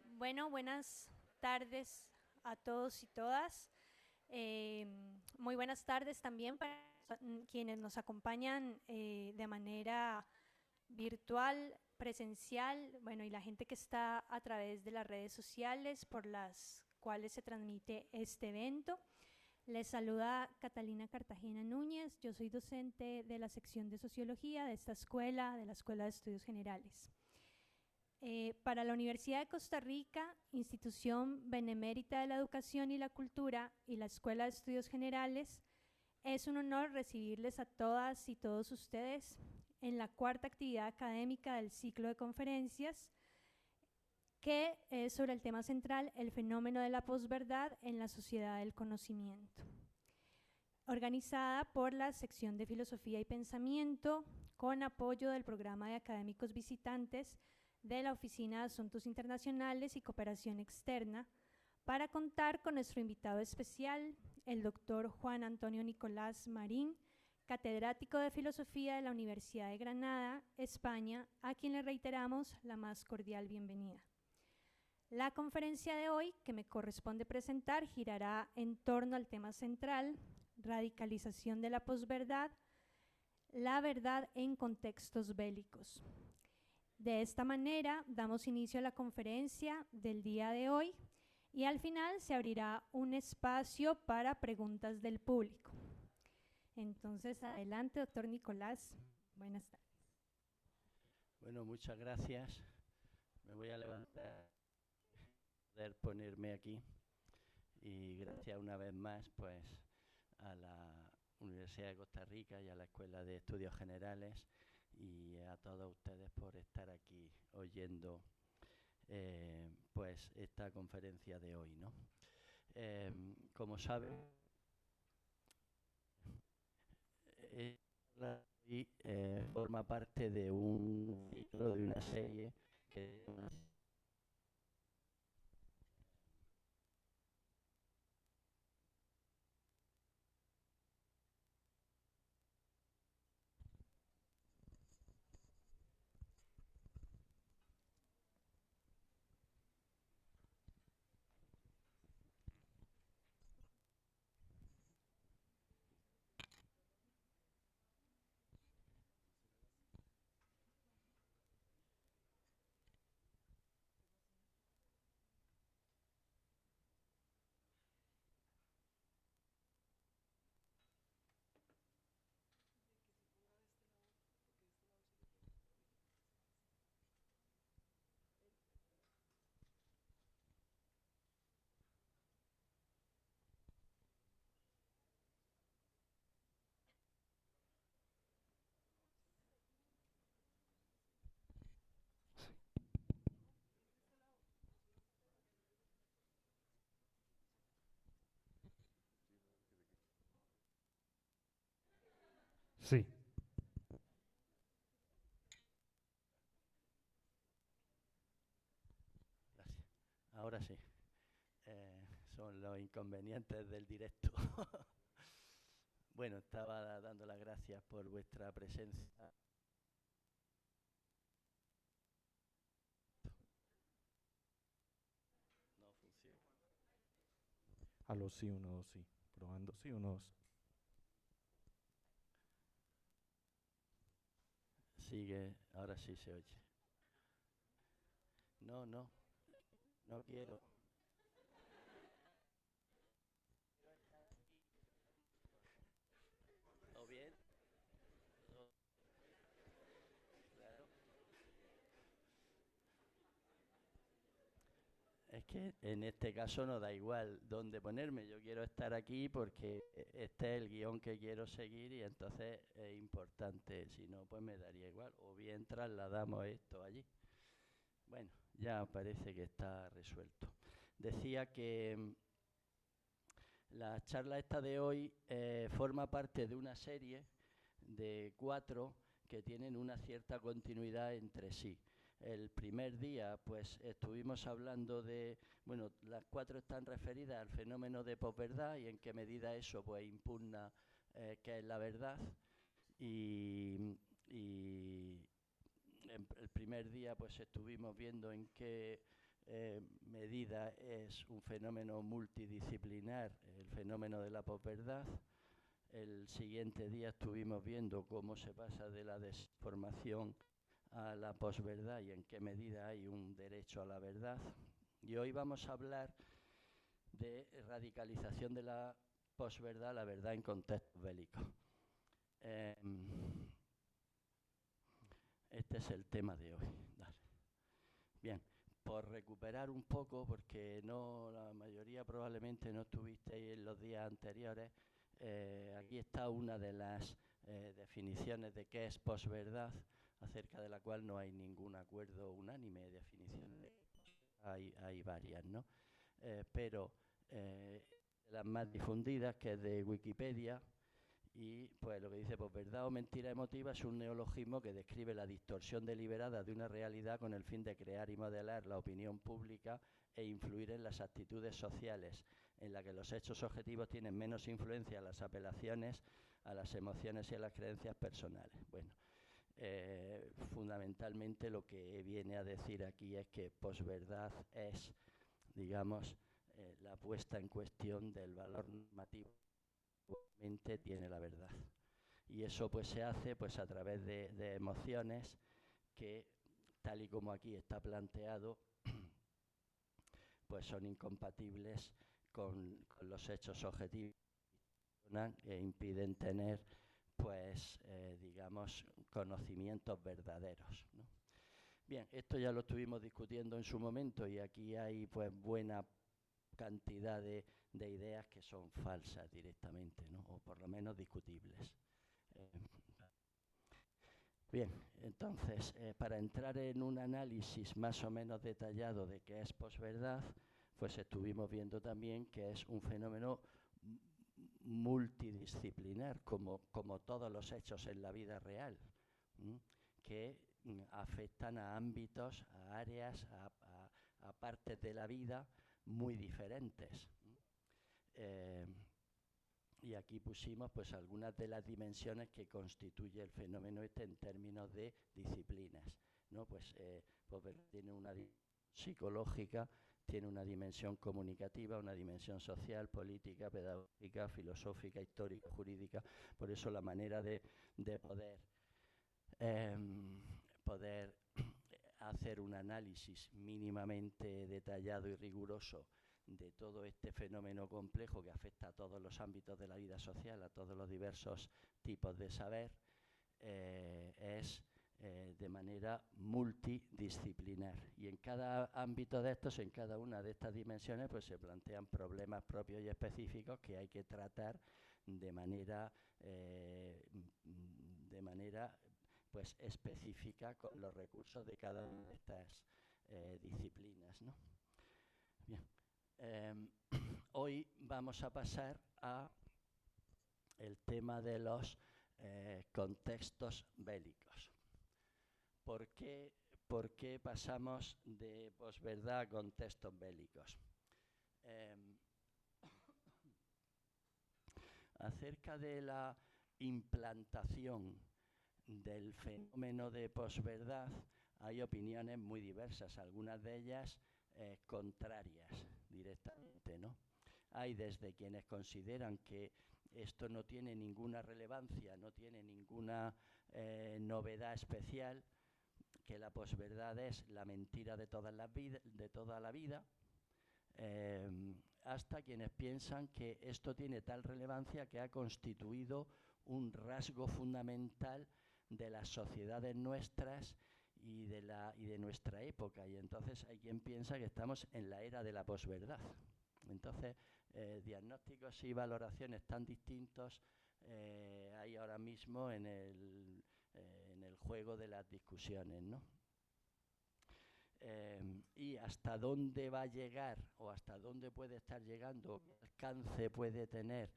Bueno, buenas tardes a todos y todas. Muy buenas tardes también para quienes nos acompañan de manera virtual, presencial, bueno, y la gente que está a través de las redes sociales por las cuales se transmite este evento. Les saluda Catalina Cartagena Núñez, yo soy docente de la sección de Sociología de esta escuela, de la Escuela de Estudios Generales. Para la Universidad de Costa Rica, institución benemérita de la educación y la cultura, y la Escuela de Estudios Generales, es un honor recibirles a todas y todos ustedes en la cuarta actividad académica del ciclo de conferencias, que es sobre el tema central, el fenómeno de la posverdad en la sociedad del conocimiento, organizada por la sección de Filosofía y Pensamiento, con apoyo del programa de académicos visitantes de la Oficina de Asuntos Internacionales y Cooperación Externa, para contar con nuestro invitado especial, el doctor Juan Antonio Nicolás Marín, catedrático de Filosofía de la Universidad de Granada, España, a quien le reiteramos la más cordial bienvenida. La conferencia de hoy, que me corresponde presentar, girará en torno al tema central, radicalización de la posverdad, la verdad en contextos bélicos. De esta manera damos inicio a la conferencia del día de hoy y al final se abrirá un espacio para preguntas del público. Entonces, adelante, doctor Nicolás. Buenas tardes. Bueno, muchas gracias. Me voy a levantar, poder ponerme aquí. Y gracias una vez más, pues, a la Universidad de Costa Rica y a la Escuela de Estudios Generales y a todos ustedes por estar aquí oyendo pues esta conferencia de hoy, ¿no? Como saben, forma parte de un ciclo, de una serie que Sí. Gracias. Ahora sí. Son los inconvenientes del directo. Bueno, estaba dando las gracias por vuestra presencia. No funciona. Aló, sí, uno, dos, sí. Probando, sí, uno, dos. Sigue, ahora sí se oye. No, no, no quiero. ¿O bien? O- claro. Es que en este caso no da igual dónde ponerme. Yo quiero estar aquí porque este es el guión que quiero seguir y entonces es importante. Si no, pues me daría igual. O bien trasladamos esto allí. Bueno, ya parece que está resuelto. Decía que la charla esta de hoy forma parte de una serie de 4 que tienen una cierta continuidad entre sí. El primer día, pues, estuvimos hablando de, bueno, las 4 están referidas al fenómeno de posverdad y en qué medida eso, pues, impugna qué es la verdad. Y en el primer día, pues, estuvimos viendo en qué medida es un fenómeno multidisciplinar, el fenómeno de la posverdad. El siguiente día estuvimos viendo cómo se pasa de la desinformación a la posverdad y en qué medida hay un derecho a la verdad. Y hoy vamos a hablar de radicalización de la posverdad, la verdad en contextos bélicos. Este es el tema de hoy. Dale. Bien, por recuperar un poco, porque la mayoría probablemente no estuvisteis en los días anteriores, aquí está una de las definiciones de qué es posverdad, acerca de la cual no hay ningún acuerdo unánime. Definiciones hay varias, ¿no? Pero las más difundidas, que es de Wikipedia, y pues lo que dice posverdad o mentira emotiva es un neologismo que describe la distorsión deliberada de una realidad con el fin de crear y modelar la opinión pública e influir en las actitudes sociales, en la que los hechos objetivos tienen menos influencia a las apelaciones, a las emociones y a las creencias personales. Bueno, fundamentalmente lo que viene a decir aquí es que posverdad es, digamos, la puesta en cuestión del valor normativo que tiene la verdad. Y eso pues se hace pues a través de emociones que, tal y como aquí está planteado, pues son incompatibles con los hechos objetivos e impiden tener, pues, digamos, conocimientos verdaderos, ¿no? Bien, esto ya lo estuvimos discutiendo en su momento y aquí hay pues buena cantidad de ideas que son falsas directamente, ¿no? O por lo menos discutibles. Bien, entonces, para entrar en un análisis más o menos detallado de qué es posverdad, pues estuvimos viendo también que es un fenómeno multidisciplinar, como todos los hechos en la vida real, que afectan a ámbitos, a áreas, a partes de la vida muy diferentes. Y aquí pusimos pues algunas de las dimensiones que constituye el fenómeno este en términos de disciplinas, ¿no? Pues tiene una dimensión psicológica, tiene una dimensión comunicativa, una dimensión social, política, pedagógica, filosófica, histórica, jurídica. Por eso la manera de poder hacer un análisis mínimamente detallado y riguroso de todo este fenómeno complejo que afecta a todos los ámbitos de la vida social, a todos los diversos tipos de saber, es de manera multidisciplinar. Y en cada ámbito de estos, en cada una de estas dimensiones, pues se plantean problemas propios y específicos que hay que tratar de manera pues específica con los recursos de cada una de estas disciplinas, ¿no? Bien. Hoy vamos a pasar a el tema de los contextos bélicos. ¿Por qué pasamos de posverdad a contextos bélicos? Acerca de la implantación del fenómeno de posverdad hay opiniones muy diversas, algunas de ellas contrarias directamente, ¿no? Hay desde quienes consideran que esto no tiene ninguna relevancia, no tiene ninguna novedad especial, que la posverdad es la mentira de toda la vida, hasta quienes piensan que esto tiene tal relevancia que ha constituido un rasgo fundamental de las sociedades nuestras y de nuestra época, y entonces hay quien piensa que estamos en la era de la posverdad. Entonces, diagnósticos y valoraciones tan distintos hay ahora mismo en el juego de las discusiones, ¿no? Y hasta dónde va a llegar o hasta dónde puede estar llegando, qué alcance puede tener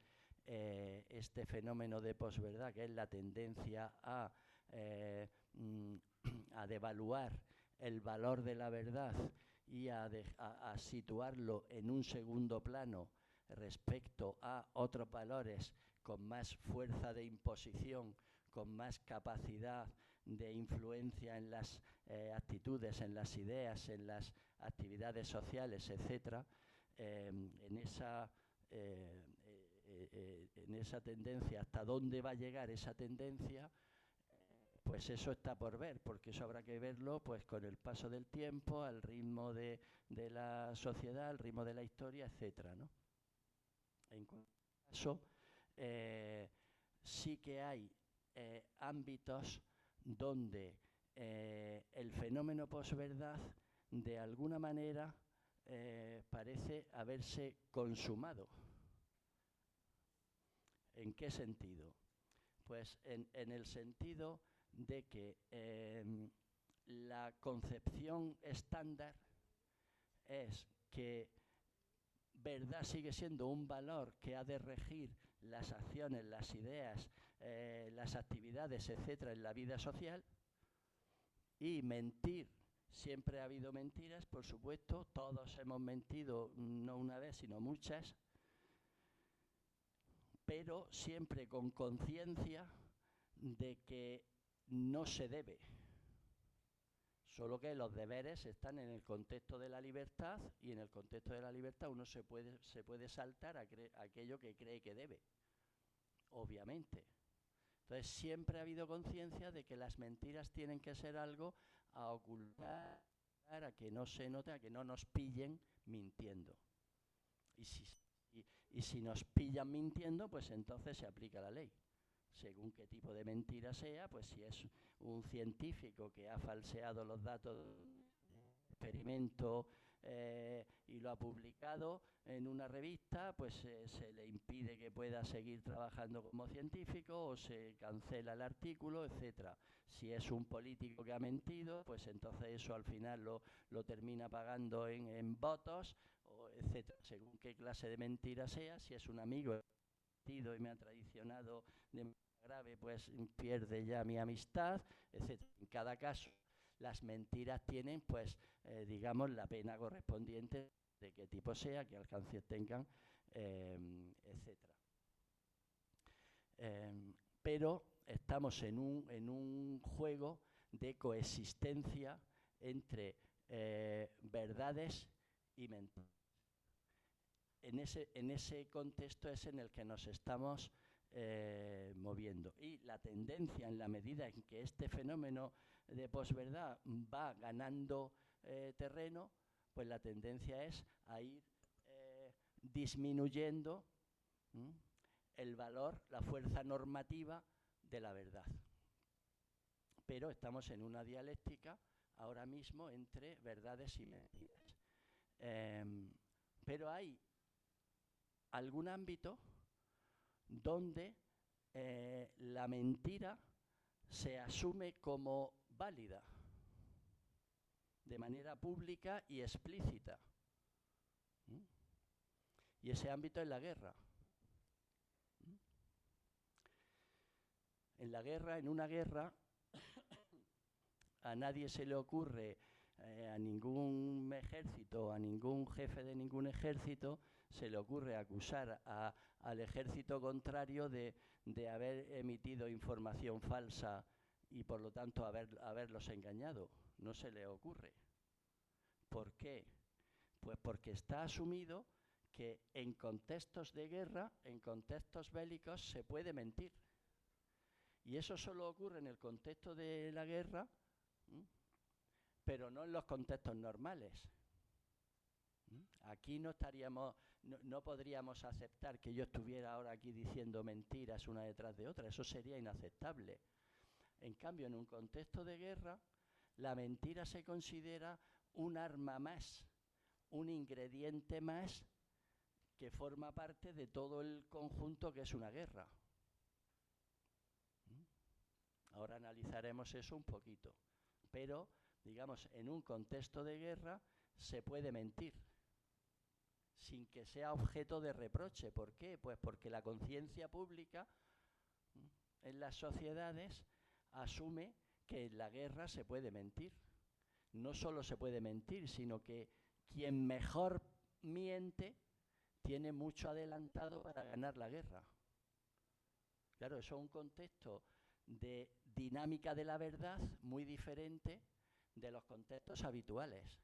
este fenómeno de posverdad, que es la tendencia a devaluar el valor de la verdad y a situarlo en un segundo plano respecto a otros valores con más fuerza de imposición, con más capacidad de influencia en las actitudes, en las ideas, en las actividades sociales, etcétera, en esa tendencia, hasta dónde va a llegar esa tendencia, pues eso está por ver, porque eso habrá que verlo pues con el paso del tiempo, al ritmo de la sociedad, al ritmo de la historia, etcétera, ¿no? En cualquier caso, sí que hay ámbitos donde el fenómeno posverdad de alguna manera parece haberse consumado. ¿En qué sentido? Pues en el sentido de que la concepción estándar es que verdad sigue siendo un valor que ha de regir las acciones, las ideas, las actividades, etcétera, en la vida social, y mentir. Siempre ha habido mentiras, por supuesto, todos hemos mentido, no una vez, sino muchas, pero siempre con conciencia de que no se debe. Solo que los deberes están en el contexto de la libertad, y en el contexto de la libertad uno se puede saltar a aquello que cree que debe, obviamente. Entonces siempre ha habido conciencia de que las mentiras tienen que ser algo a ocultar, a que no se note, a que no nos pillen mintiendo. Y si nos pillan mintiendo, pues entonces se aplica la ley. Según qué tipo de mentira sea, pues si es un científico que ha falseado los datos del experimento y lo ha publicado en una revista, pues se le impide que pueda seguir trabajando como científico, o se cancela el artículo, etcétera. Si es un político que ha mentido, pues entonces eso al final lo termina pagando en votos, etcétera. Según qué clase de mentira sea, si es un amigo y me ha traicionado de manera grave, pues pierde ya mi amistad, etc. En cada caso, las mentiras tienen, pues, digamos, la pena correspondiente de qué tipo sea, qué alcance tengan, etc. Pero estamos en un juego de coexistencia entre verdades y mentiras. En ese contexto es en el que nos estamos moviendo. Y la tendencia, en la medida en que este fenómeno de posverdad va ganando terreno, pues la tendencia es a ir disminuyendo el valor, la fuerza normativa de la verdad. Pero estamos en una dialéctica ahora mismo entre verdades y mentiras. Pero hay algún ámbito donde la mentira se asume como válida de manera pública y explícita. Y ese ámbito es la guerra. En una guerra, a nadie se le ocurre, a ningún ejército, a ningún jefe de ningún ejército, se le ocurre acusar al ejército contrario de haber emitido información falsa y por lo tanto haberlos engañado. No se le ocurre. ¿Por qué? Pues porque está asumido que en contextos de guerra, en contextos bélicos, se puede mentir. Y eso solo ocurre en el contexto de la guerra, pero no en los contextos normales. Aquí no podríamos aceptar que yo estuviera ahora aquí diciendo mentiras una detrás de otra. Eso sería inaceptable. En cambio, en un contexto de guerra, la mentira se considera un arma más, un ingrediente más que forma parte de todo el conjunto que es una guerra. Ahora analizaremos eso un poquito. Pero, digamos, en un contexto de guerra se puede mentir sin que sea objeto de reproche. ¿Por qué? Pues porque la conciencia pública en las sociedades asume que en la guerra se puede mentir. No solo se puede mentir, sino que quien mejor miente tiene mucho adelantado para ganar la guerra. Claro, eso es un contexto de dinámica de la verdad muy diferente de los contextos habituales.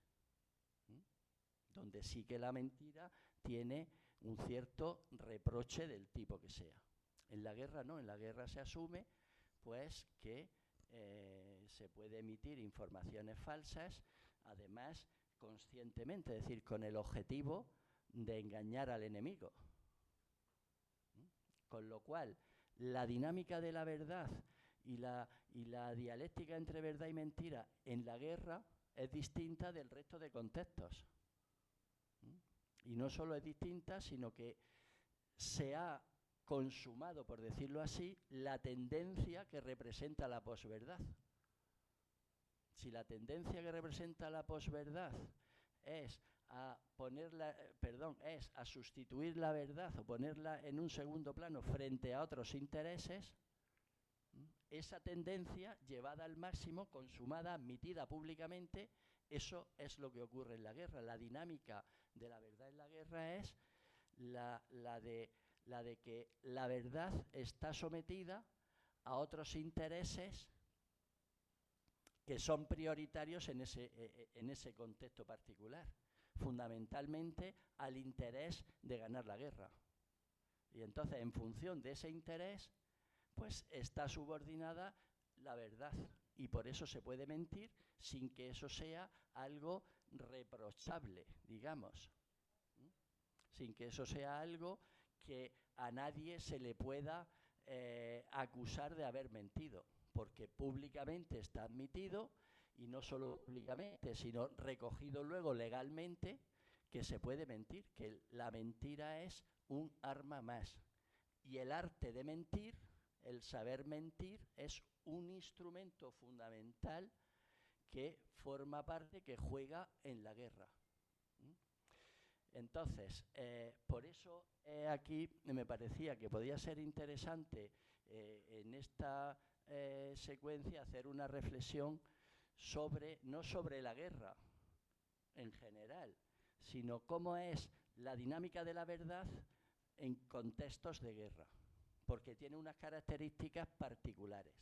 donde sí que la mentira tiene un cierto reproche del tipo que sea. En la guerra no, en la guerra se asume pues que se puede emitir informaciones falsas, además conscientemente, es decir, con el objetivo de engañar al enemigo. Con lo cual, la dinámica de la verdad y la dialéctica entre verdad y mentira en la guerra es distinta del resto de contextos. Y no solo es distinta, sino que se ha consumado, por decirlo así, la tendencia que representa la posverdad. Si la tendencia que representa la posverdad es a sustituir la verdad o ponerla en un segundo plano frente a otros intereses, esa tendencia llevada al máximo, consumada, admitida públicamente, eso es lo que ocurre en la guerra. La dinámica de la verdad en la guerra es la de que la verdad está sometida a otros intereses que son prioritarios en ese contexto particular, fundamentalmente al interés de ganar la guerra. Y entonces, en función de ese interés, pues está subordinada la verdad. Y por eso se puede mentir sin que eso sea algo reprochable, digamos. Sin que eso sea algo que a nadie se le pueda acusar de haber mentido, porque públicamente está admitido, y no solo públicamente, sino recogido luego legalmente, que se puede mentir, que la mentira es un arma más. Y el arte de mentir, el saber mentir, es un instrumento fundamental que forma parte, que juega en la guerra. Entonces, por eso aquí me parecía que podía ser interesante en esta secuencia hacer una reflexión no sobre la guerra en general, sino cómo es la dinámica de la verdad en contextos de guerra, porque tiene unas características particulares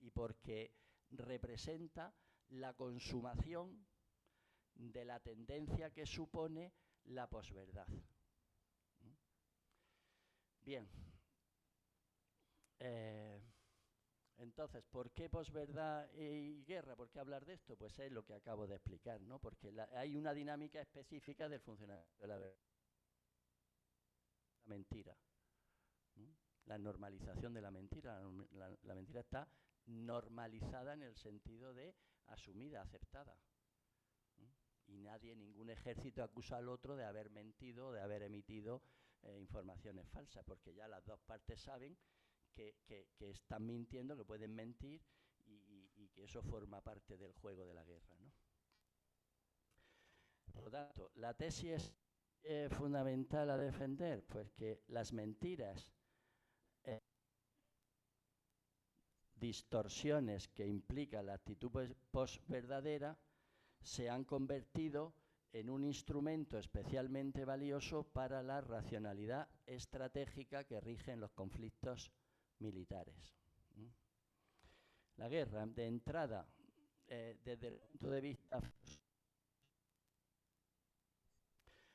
y porque representa la consumación de la tendencia que supone la posverdad. Bien. Entonces, ¿por qué posverdad y guerra? ¿Por qué hablar de esto? Pues es lo que acabo de explicar, ¿no? Porque hay una dinámica específica del funcionamiento de la verdad. La mentira. La normalización de la mentira. La mentira está normalizada en el sentido de asumida, aceptada. Y nadie, ningún ejército acusa al otro de haber mentido, de haber emitido informaciones falsas, porque ya las dos partes saben que están mintiendo, que pueden mentir y que eso forma parte del juego de la guerra, ¿no? Por lo tanto, la tesis es fundamental a defender, pues que las mentiras, distorsiones que implica la actitud posverdadera, se han convertido en un instrumento especialmente valioso para la racionalidad estratégica que rige en los conflictos militares. La guerra, de entrada, desde el punto de vista,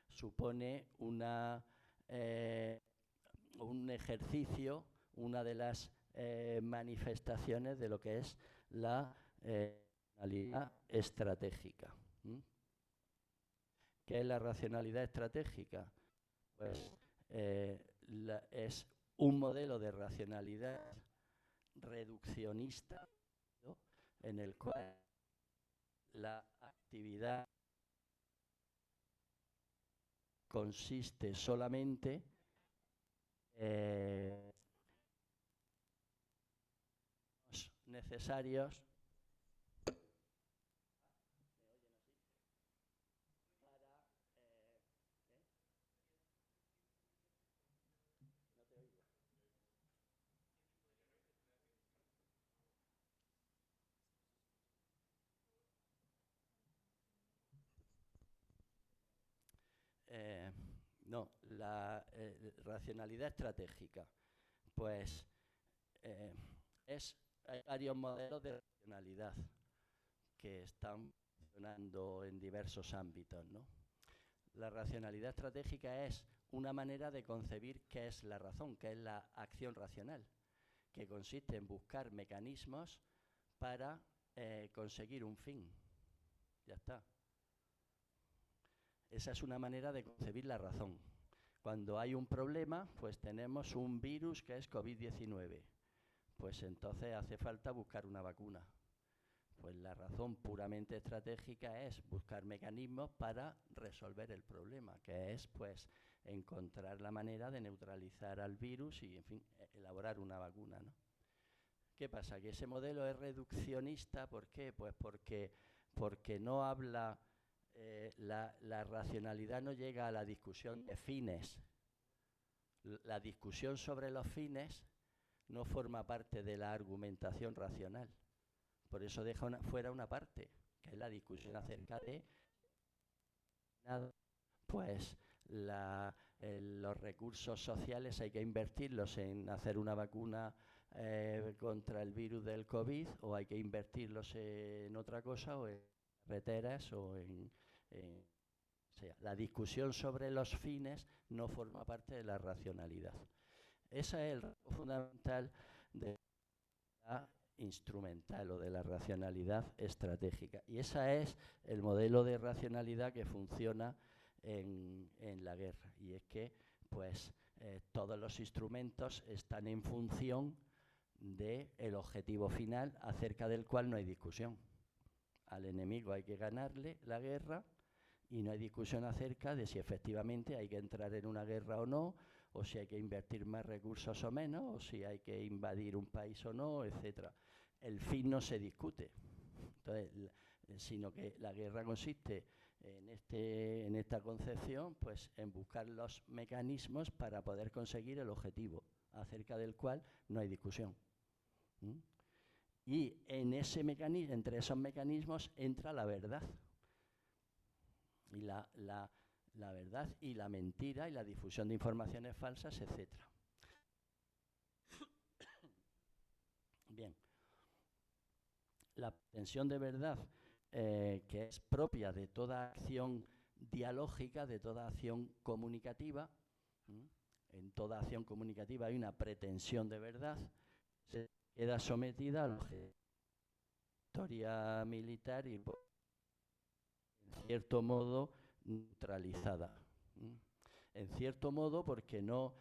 supone un ejercicio, una de las manifestaciones de lo que es la racionalidad estratégica. ¿Qué es la racionalidad estratégica? Pues es un modelo de racionalidad reduccionista, ¿no?, en el cual la actividad consiste solamente necesarios no, la racionalidad estratégica, pues hay varios modelos de racionalidad que están funcionando en diversos ámbitos, ¿no? La racionalidad estratégica es una manera de concebir qué es la razón, qué es la acción racional, que consiste en buscar mecanismos para conseguir un fin. Ya está. Esa es una manera de concebir la razón. Cuando hay un problema, pues tenemos un virus que es COVID-19. Pues entonces hace falta buscar una vacuna. Pues la razón puramente estratégica es buscar mecanismos para resolver el problema, que es pues encontrar la manera de neutralizar al virus y, en fin, elaborar una vacuna, ¿no? ¿Qué pasa? Que ese modelo es reduccionista. ¿Por qué? Pues porque no habla, la racionalidad no llega a la discusión de fines. La discusión sobre los fines no forma parte de la argumentación racional. Por eso deja fuera una parte, que es la discusión acerca de pues los recursos sociales hay que invertirlos en hacer una vacuna contra el virus del COVID, o hay que invertirlos en otra cosa, o en carreteras, o o sea, la discusión sobre los fines no forma parte de la racionalidad. Ese es el rasgo fundamental de la instrumental o de la racionalidad estratégica. Y ese es el modelo de racionalidad que funciona en la guerra. Y es que pues todos los instrumentos están en función del objetivo final, acerca del cual no hay discusión. Al enemigo hay que ganarle la guerra y no hay discusión acerca de si efectivamente hay que entrar en una guerra o no, o si hay que invertir más recursos o menos, o si hay que invadir un país o no, etcétera. El fin no se discute. Entonces, sino que la guerra consiste en esta concepción, pues en buscar los mecanismos para poder conseguir el objetivo, acerca del cual no hay discusión. Y en ese mecanismo, entre esos mecanismos entra la verdad. Y la verdad y la mentira y la difusión de informaciones falsas, etcétera. Bien. La pretensión de verdad, que es propia de toda acción dialógica, de toda acción comunicativa. En toda acción comunicativa hay una pretensión de verdad, se queda sometida a la historia militar y, en cierto modo, neutralizada. En cierto modo, porque no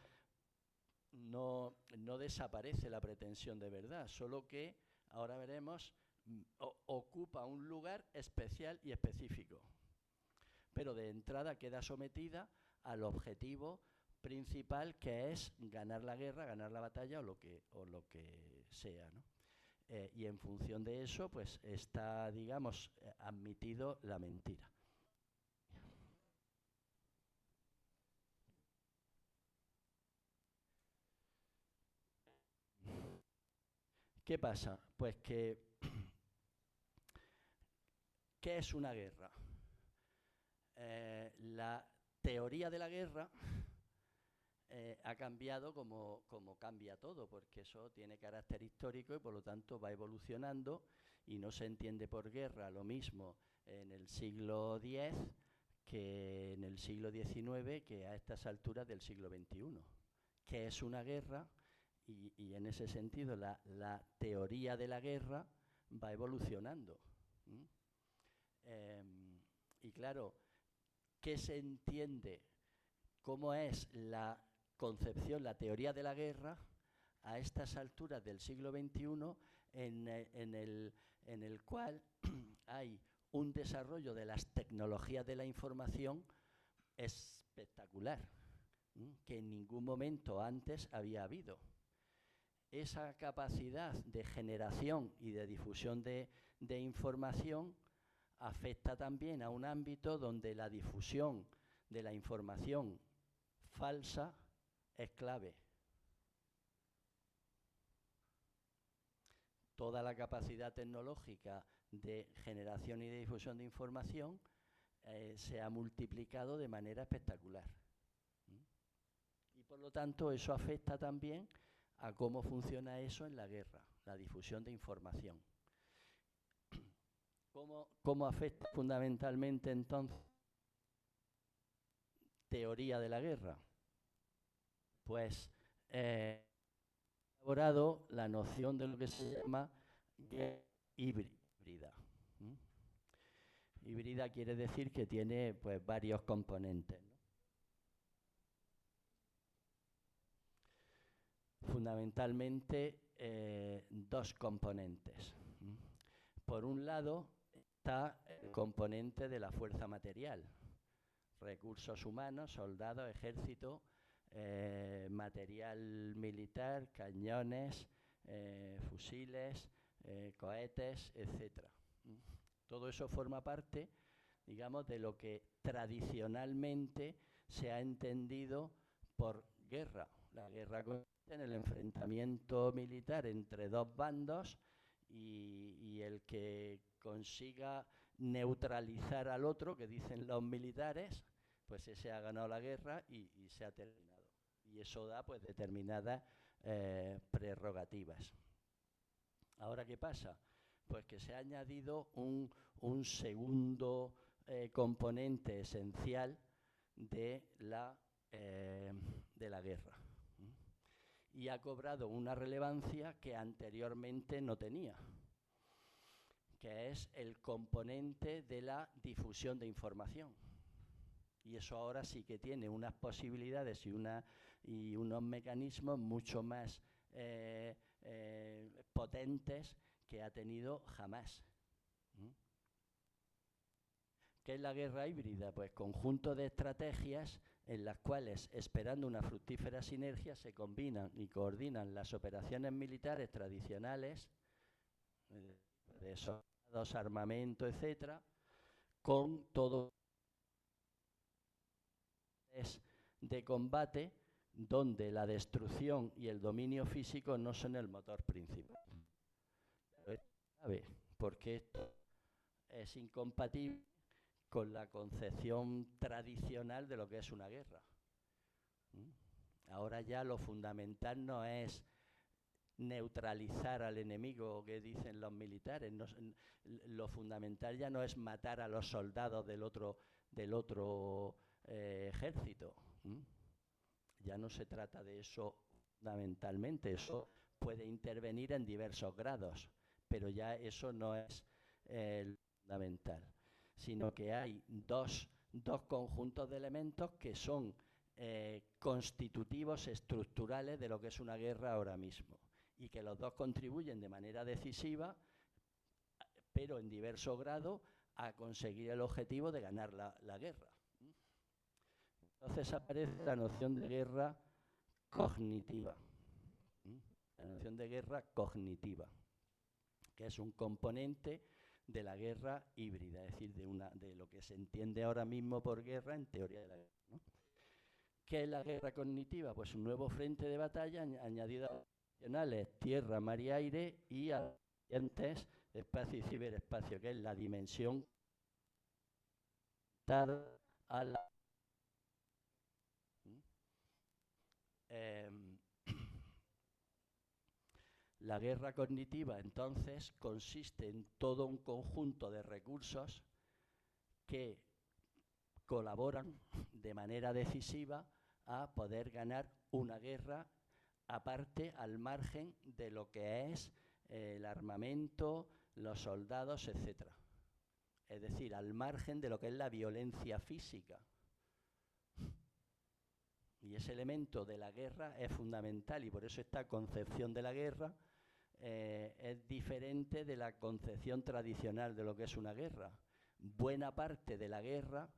desaparece la pretensión de verdad, solo que, ahora veremos, ocupa un lugar especial y específico. Pero de entrada queda sometida al objetivo principal, que es ganar la guerra, ganar la batalla o lo que sea, ¿no? Y en función de eso, pues está, digamos, admitido la mentira. ¿Qué pasa? Pues que ¿qué es una guerra? La teoría de la guerra ha cambiado como cambia todo, porque eso tiene carácter histórico y por lo tanto va evolucionando, y no se entiende por guerra lo mismo en el siglo X que en el siglo XIX, que a estas alturas del siglo XXI. ¿Qué es una guerra? Y en ese sentido la teoría de la guerra va evolucionando. Y claro, ¿qué se entiende? ¿Cómo es la concepción, la teoría de la guerra a estas alturas del siglo XXI, en el cual hay un desarrollo de las tecnologías de la información espectacular, que en ningún momento antes había habido? Esa capacidad de generación y de difusión de información afecta también a un ámbito donde la difusión de la información falsa es clave. Toda la capacidad tecnológica de generación y de difusión de información se ha multiplicado de manera espectacular. Y por lo tanto eso afecta también a cómo funciona eso en la guerra, la difusión de información. ¿Cómo afecta fundamentalmente entonces teoría de la guerra? Pues he elaborado la noción de lo que se llama guerra híbrida. ¿Mm? Híbrida quiere decir que tiene pues varios componentes, ¿no? Fundamentalmente dos componentes. ¿Mm? Por un lado está el componente de la fuerza material, recursos humanos, soldados, ejército, material militar, cañones, fusiles, cohetes, etc. Todo eso forma parte, digamos, de lo que tradicionalmente se ha entendido por guerra. La guerra consiste en el enfrentamiento militar entre dos bandos y el que consiga neutralizar al otro, que dicen los militares, pues ese ha ganado la guerra y se ha terminado. Y eso da pues determinadas prerrogativas. Ahora, ¿qué pasa? Pues que se ha añadido un segundo componente esencial de la guerra. Y ha cobrado una relevancia que anteriormente no tenía, que es el componente de la difusión de información. Y eso ahora sí que tiene unas posibilidades y unos mecanismos mucho más potentes que ha tenido jamás. ¿Qué es la guerra híbrida? Pues conjunto de estrategias en las cuales, esperando una fructífera sinergia, se combinan y coordinan las operaciones militares tradicionales, de soldados, armamento, etcétera, con todo de combate donde la destrucción y el dominio físico no son el motor principal. Pero esto es grave, porque esto es incompatible con la concepción tradicional de lo que es una guerra. Ahora ya lo fundamental no es neutralizar al enemigo que dicen los militares, lo fundamental ya no es matar a los soldados del otro ejército. Ya no se trata de eso fundamentalmente, eso puede intervenir en diversos grados, pero ya eso no es fundamental, sino que hay dos conjuntos de elementos que son constitutivos, estructurales de lo que es una guerra ahora mismo, y que los dos contribuyen de manera decisiva, pero en diverso grado, a conseguir el objetivo de ganar la guerra. Entonces aparece la noción de guerra cognitiva. La noción de guerra cognitiva, que es un componente de la guerra híbrida, es decir, de lo que se entiende ahora mismo por guerra en teoría de la guerra, ¿no? ¿Qué es la guerra cognitiva? Pues un nuevo frente de batalla añadido a nacionales, tierra, mar y aire, y a ambientes, espacio y ciberespacio, que es la dimensión a la la guerra cognitiva, entonces, consiste en todo un conjunto de recursos que colaboran de manera decisiva a poder ganar una guerra, aparte, al margen de lo que es el armamento, los soldados, etc. Es decir, al margen de lo que es la violencia física. Y ese elemento de la guerra es fundamental, y por eso esta concepción de la guerra es diferente de la concepción tradicional de lo que es una guerra. Buena parte de la guerra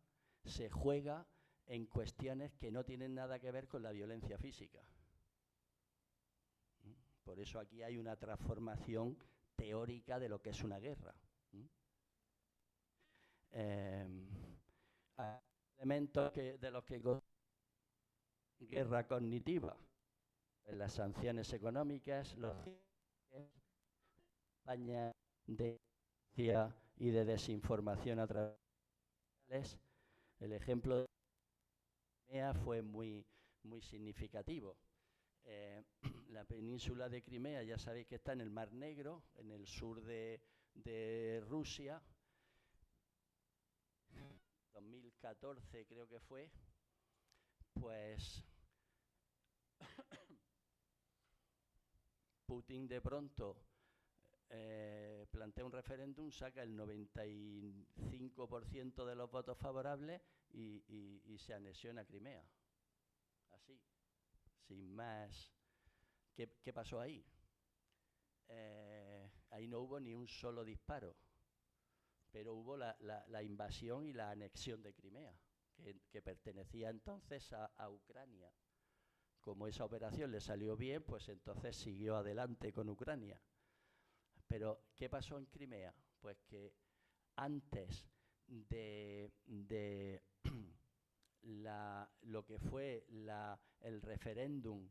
se juega en cuestiones que no tienen nada que ver con la violencia física. Por eso aquí hay una transformación teórica de lo que es una guerra. Elementos de los que guerra cognitiva, las sanciones económicas, los campañas de y de desinformación a través de el ejemplo de Crimea fue muy significativo. La península de Crimea, ya sabéis que está en el Mar Negro, en el sur de Rusia. 2014 creo que fue, pues Putin de pronto plantea un referéndum, saca el 95% de los votos favorables y se anexiona Crimea. Así, sin más. ¿Qué pasó ahí? Ahí no hubo ni un solo disparo, pero hubo la invasión y la anexión de Crimea, que pertenecía entonces a Ucrania. Como esa operación le salió bien, pues entonces siguió adelante con Ucrania. Pero, ¿qué pasó en Crimea? Pues que antes de lo que fue el referéndum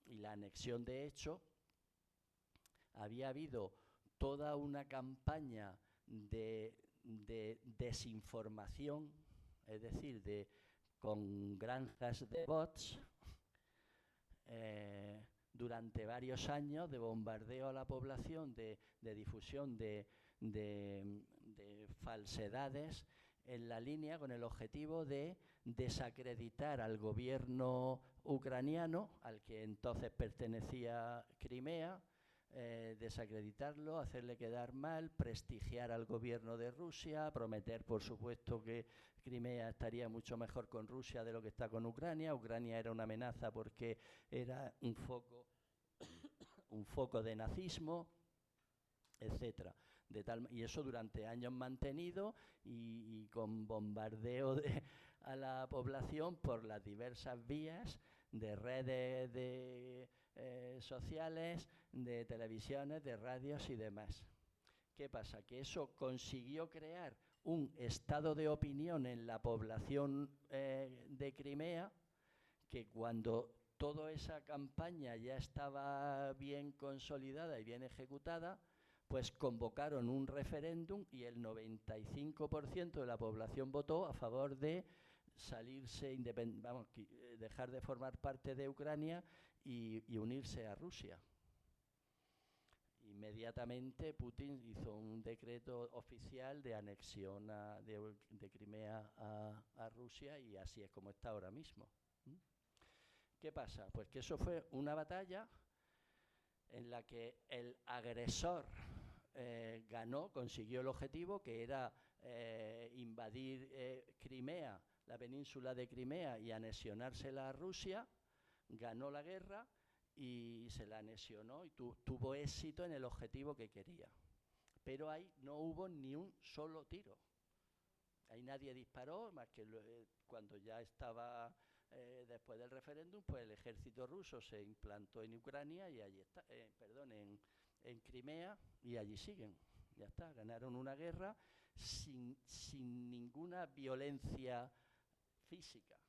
y la anexión de hecho, había habido toda una campaña de desinformación, es decir, con granjas de bots, durante varios años, de bombardeo a la población, de difusión de falsedades en la línea, con el objetivo de desacreditar al gobierno ucraniano, al que entonces pertenecía Crimea, desacreditarlo, hacerle quedar mal, prestigiar al gobierno de Rusia, prometer, por supuesto, que Crimea estaría mucho mejor con Rusia de lo que está con Ucrania. Ucrania era una amenaza porque era un foco de nazismo, etcétera. Y eso durante años mantenido y con bombardeo a la población por las diversas vías de redes sociales, de televisiones, de radios y demás. ¿Qué pasa? Que eso consiguió crear un estado de opinión en la población de Crimea, que cuando toda esa campaña ya estaba bien consolidada y bien ejecutada, pues convocaron un referéndum y el 95% de la población votó a favor de salirse, dejar de formar parte de Ucrania y unirse a Rusia. Inmediatamente Putin hizo un decreto oficial de anexión de Crimea a Rusia, y así es como está ahora mismo. ¿Qué pasa? Pues que eso fue una batalla en la que el agresor ganó, consiguió el objetivo, que era invadir Crimea, la península de Crimea, y anexionársela a Rusia. Ganó la guerra y se la anexionó y tuvo éxito en el objetivo que quería. Pero ahí no hubo ni un solo tiro. Ahí nadie disparó, más que cuando ya estaba después del referéndum, pues el ejército ruso se implantó en Ucrania y allí está, en Crimea, y allí siguen. Ya está, ganaron una guerra sin ninguna violencia física.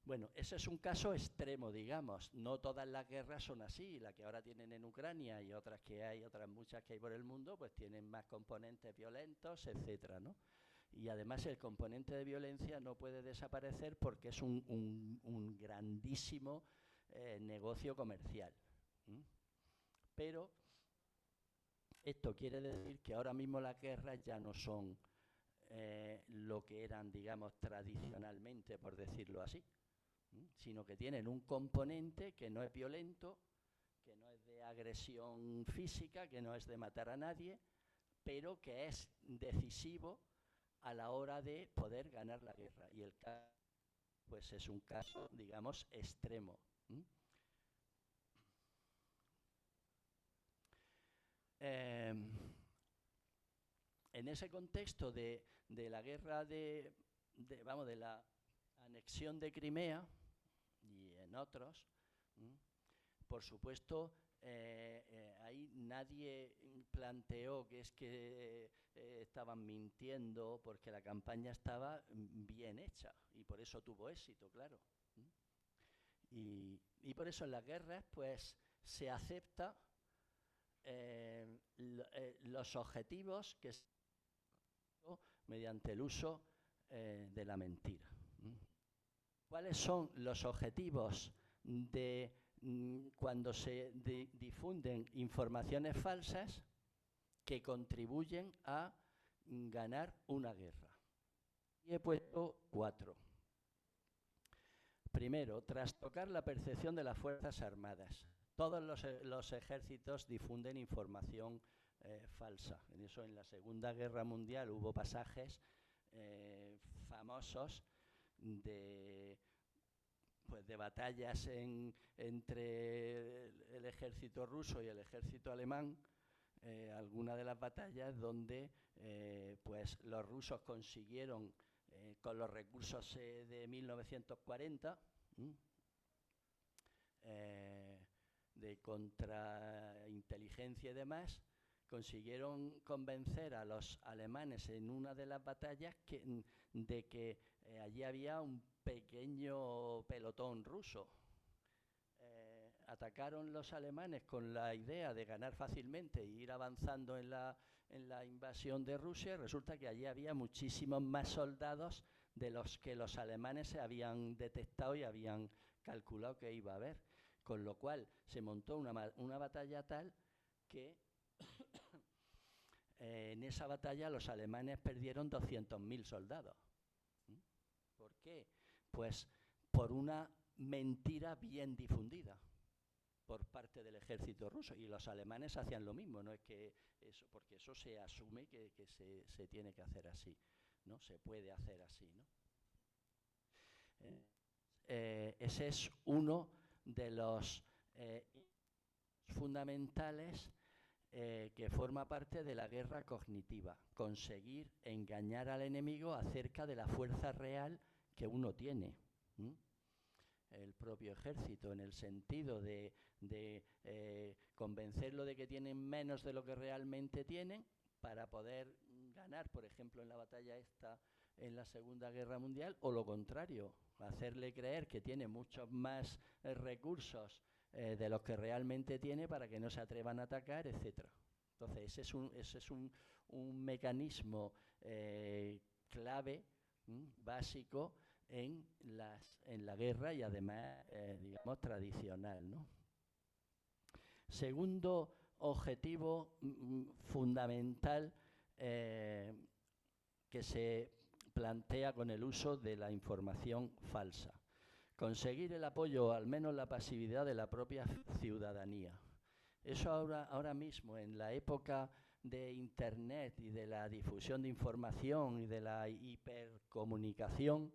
Bueno, ese es un caso extremo, digamos. No todas las guerras son así. La que ahora tienen en Ucrania y otras que hay, otras muchas que hay por el mundo, pues tienen más componentes violentos, etcétera, ¿no? Y además el componente de violencia no puede desaparecer porque es un grandísimo negocio comercial. Pero esto quiere decir que ahora mismo las guerras ya no son lo que eran, digamos, tradicionalmente, por decirlo así, sino que tienen un componente que no es violento, que no es de agresión física, que no es de matar a nadie, pero que es decisivo a la hora de poder ganar la guerra. Y el caso, pues es un caso, digamos, extremo. En ese contexto de la guerra de la anexión de Crimea y en otros, por supuesto, ahí nadie planteó que es que estaban mintiendo, porque la campaña estaba bien hecha y por eso tuvo éxito, claro. Y por eso en las guerras pues se acepta los objetivos que se mediante el uso de la mentira. ¿Cuáles son los objetivos de cuando se difunden informaciones falsas que contribuyen a ganar una guerra? y he puesto 4. Primero, trastocar la percepción de las Fuerzas Armadas. Todos los ejércitos difunden información falsa. En eso, en la Segunda Guerra Mundial hubo pasajes famosos de batallas entre el ejército ruso y el ejército alemán, alguna de las batallas donde pues los rusos consiguieron con los recursos de 1940 de contrainteligencia y demás, consiguieron convencer a los alemanes en una de las batallas de que allí había un pequeño pelotón ruso. Atacaron los alemanes con la idea de ganar fácilmente e ir avanzando en la invasión de Rusia, y resulta que allí había muchísimos más soldados de los que los alemanes se habían detectado y habían calculado que iba a haber. Con lo cual se montó una batalla tal que en esa batalla los alemanes perdieron 200.000 soldados. ¿Por qué? Pues por una mentira bien difundida por parte del ejército ruso, y los alemanes hacían lo mismo, no es que eso, porque eso se asume que se tiene que hacer así, ¿no? Se puede hacer así, ¿no? Ese es uno de los fundamentales que forma parte de la guerra cognitiva, conseguir engañar al enemigo acerca de la fuerza real que uno tiene. El propio ejército, en el sentido de convencerlo de que tienen menos de lo que realmente tienen para poder ganar, por ejemplo, en la batalla esta en la Segunda Guerra Mundial, o lo contrario, hacerle creer que tiene muchos más recursos de los que realmente tiene para que no se atrevan a atacar, etcétera. Entonces, ese es un mecanismo clave, básico, en la guerra, y además, digamos, tradicional, ¿no? Segundo objetivo fundamental que se plantea con el uso de la información falsa: conseguir el apoyo, o al menos la pasividad, de la propia ciudadanía. Eso ahora mismo, en la época de Internet y de la difusión de información y de la hipercomunicación,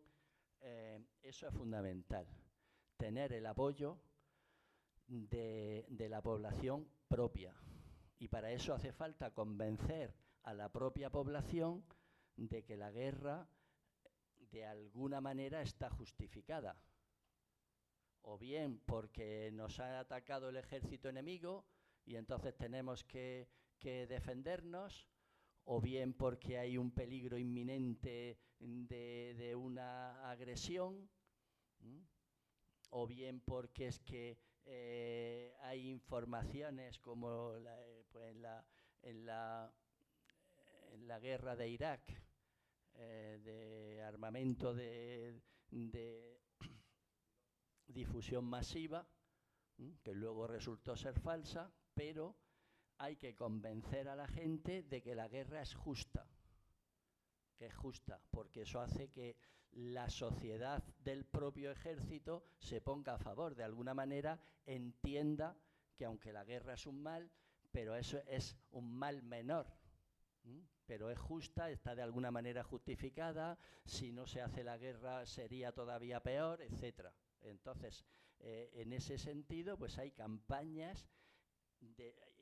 eso es fundamental, tener el apoyo de la población propia. Y para eso hace falta convencer a la propia población de que la guerra de alguna manera está justificada, o bien porque nos ha atacado el ejército enemigo y entonces tenemos que defendernos, o bien porque hay un peligro inminente de una agresión, o bien porque es que hay informaciones como en la guerra de Irak, de armamento de difusión masiva, que luego resultó ser falsa, pero hay que convencer a la gente de que la guerra es justa, porque eso hace que la sociedad del propio ejército se ponga a favor, de alguna manera entienda que aunque la guerra es un mal, pero eso es un mal menor, pero es justa, está de alguna manera justificada, si no se hace la guerra sería todavía peor, etcétera. Entonces, en ese sentido, pues hay campañas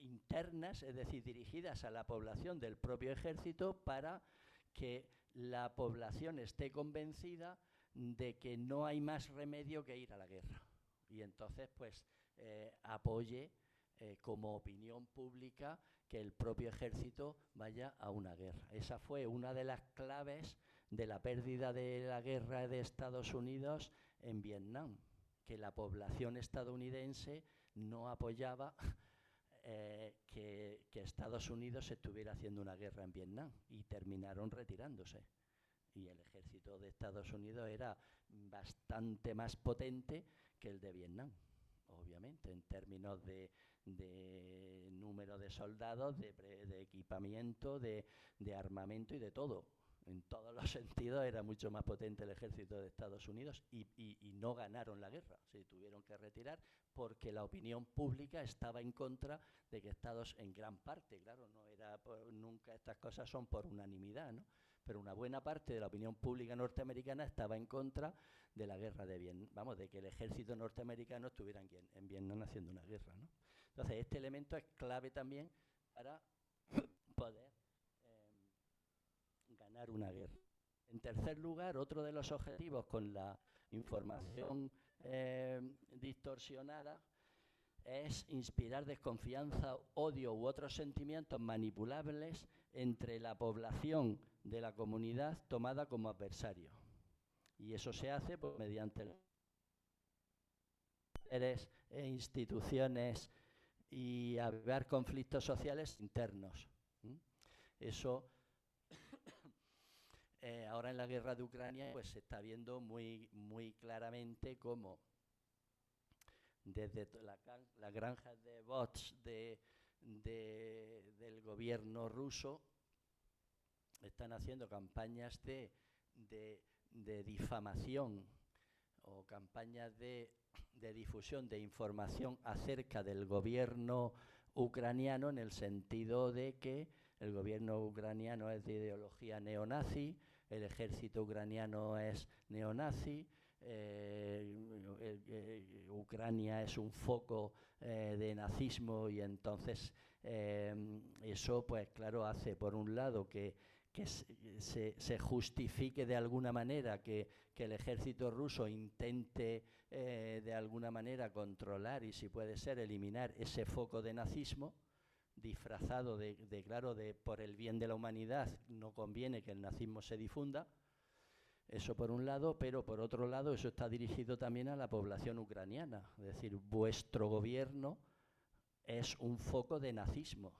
internas, es decir, dirigidas a la población del propio ejército, para que la población esté convencida de que no hay más remedio que ir a la guerra. Y entonces, pues, apoye como opinión pública que el propio ejército vaya a una guerra. Esa fue una de las claves de la pérdida de la guerra de Estados Unidos en Vietnam, que la población estadounidense no apoyaba que Estados Unidos estuviera haciendo una guerra en Vietnam, y terminaron retirándose. Y el ejército de Estados Unidos era bastante más potente que el de Vietnam, obviamente, en términos de número de soldados, de equipamiento, de armamento y de todo. En todos los sentidos era mucho más potente el ejército de Estados Unidos y no ganaron la guerra, se tuvieron que retirar porque la opinión pública estaba en contra de que Estados, en gran parte, claro, no era nunca estas cosas son por unanimidad, ¿no? Pero una buena parte de la opinión pública norteamericana estaba en contra de la guerra de Vietnam, vamos, de que el ejército norteamericano estuviera en Vietnam haciendo una guerra, ¿no? Entonces, este elemento es clave también para poder ganar una guerra. En tercer lugar, otro de los objetivos con la información distorsionada es inspirar desconfianza, odio u otros sentimientos manipulables entre la población de la comunidad tomada como adversario. Y eso se hace pues, mediante instituciones y avivar conflictos sociales internos. Eso ahora en la guerra de Ucrania pues se está viendo muy claramente cómo desde las granjas de bots del gobierno ruso están haciendo campañas de difamación o campañas de difusión de información acerca del gobierno ucraniano en el sentido de que el gobierno ucraniano es de ideología neonazi, el ejército ucraniano es neonazi, Ucrania es un foco de nazismo y entonces eso pues claro hace por un lado que se justifique de alguna manera que el ejército ruso intente de alguna manera controlar y si puede ser eliminar ese foco de nazismo disfrazado claro, por el bien de la humanidad no conviene que el nazismo se difunda, eso por un lado, pero por otro lado eso está dirigido también a la población ucraniana, es decir, vuestro gobierno es un foco de nazismo,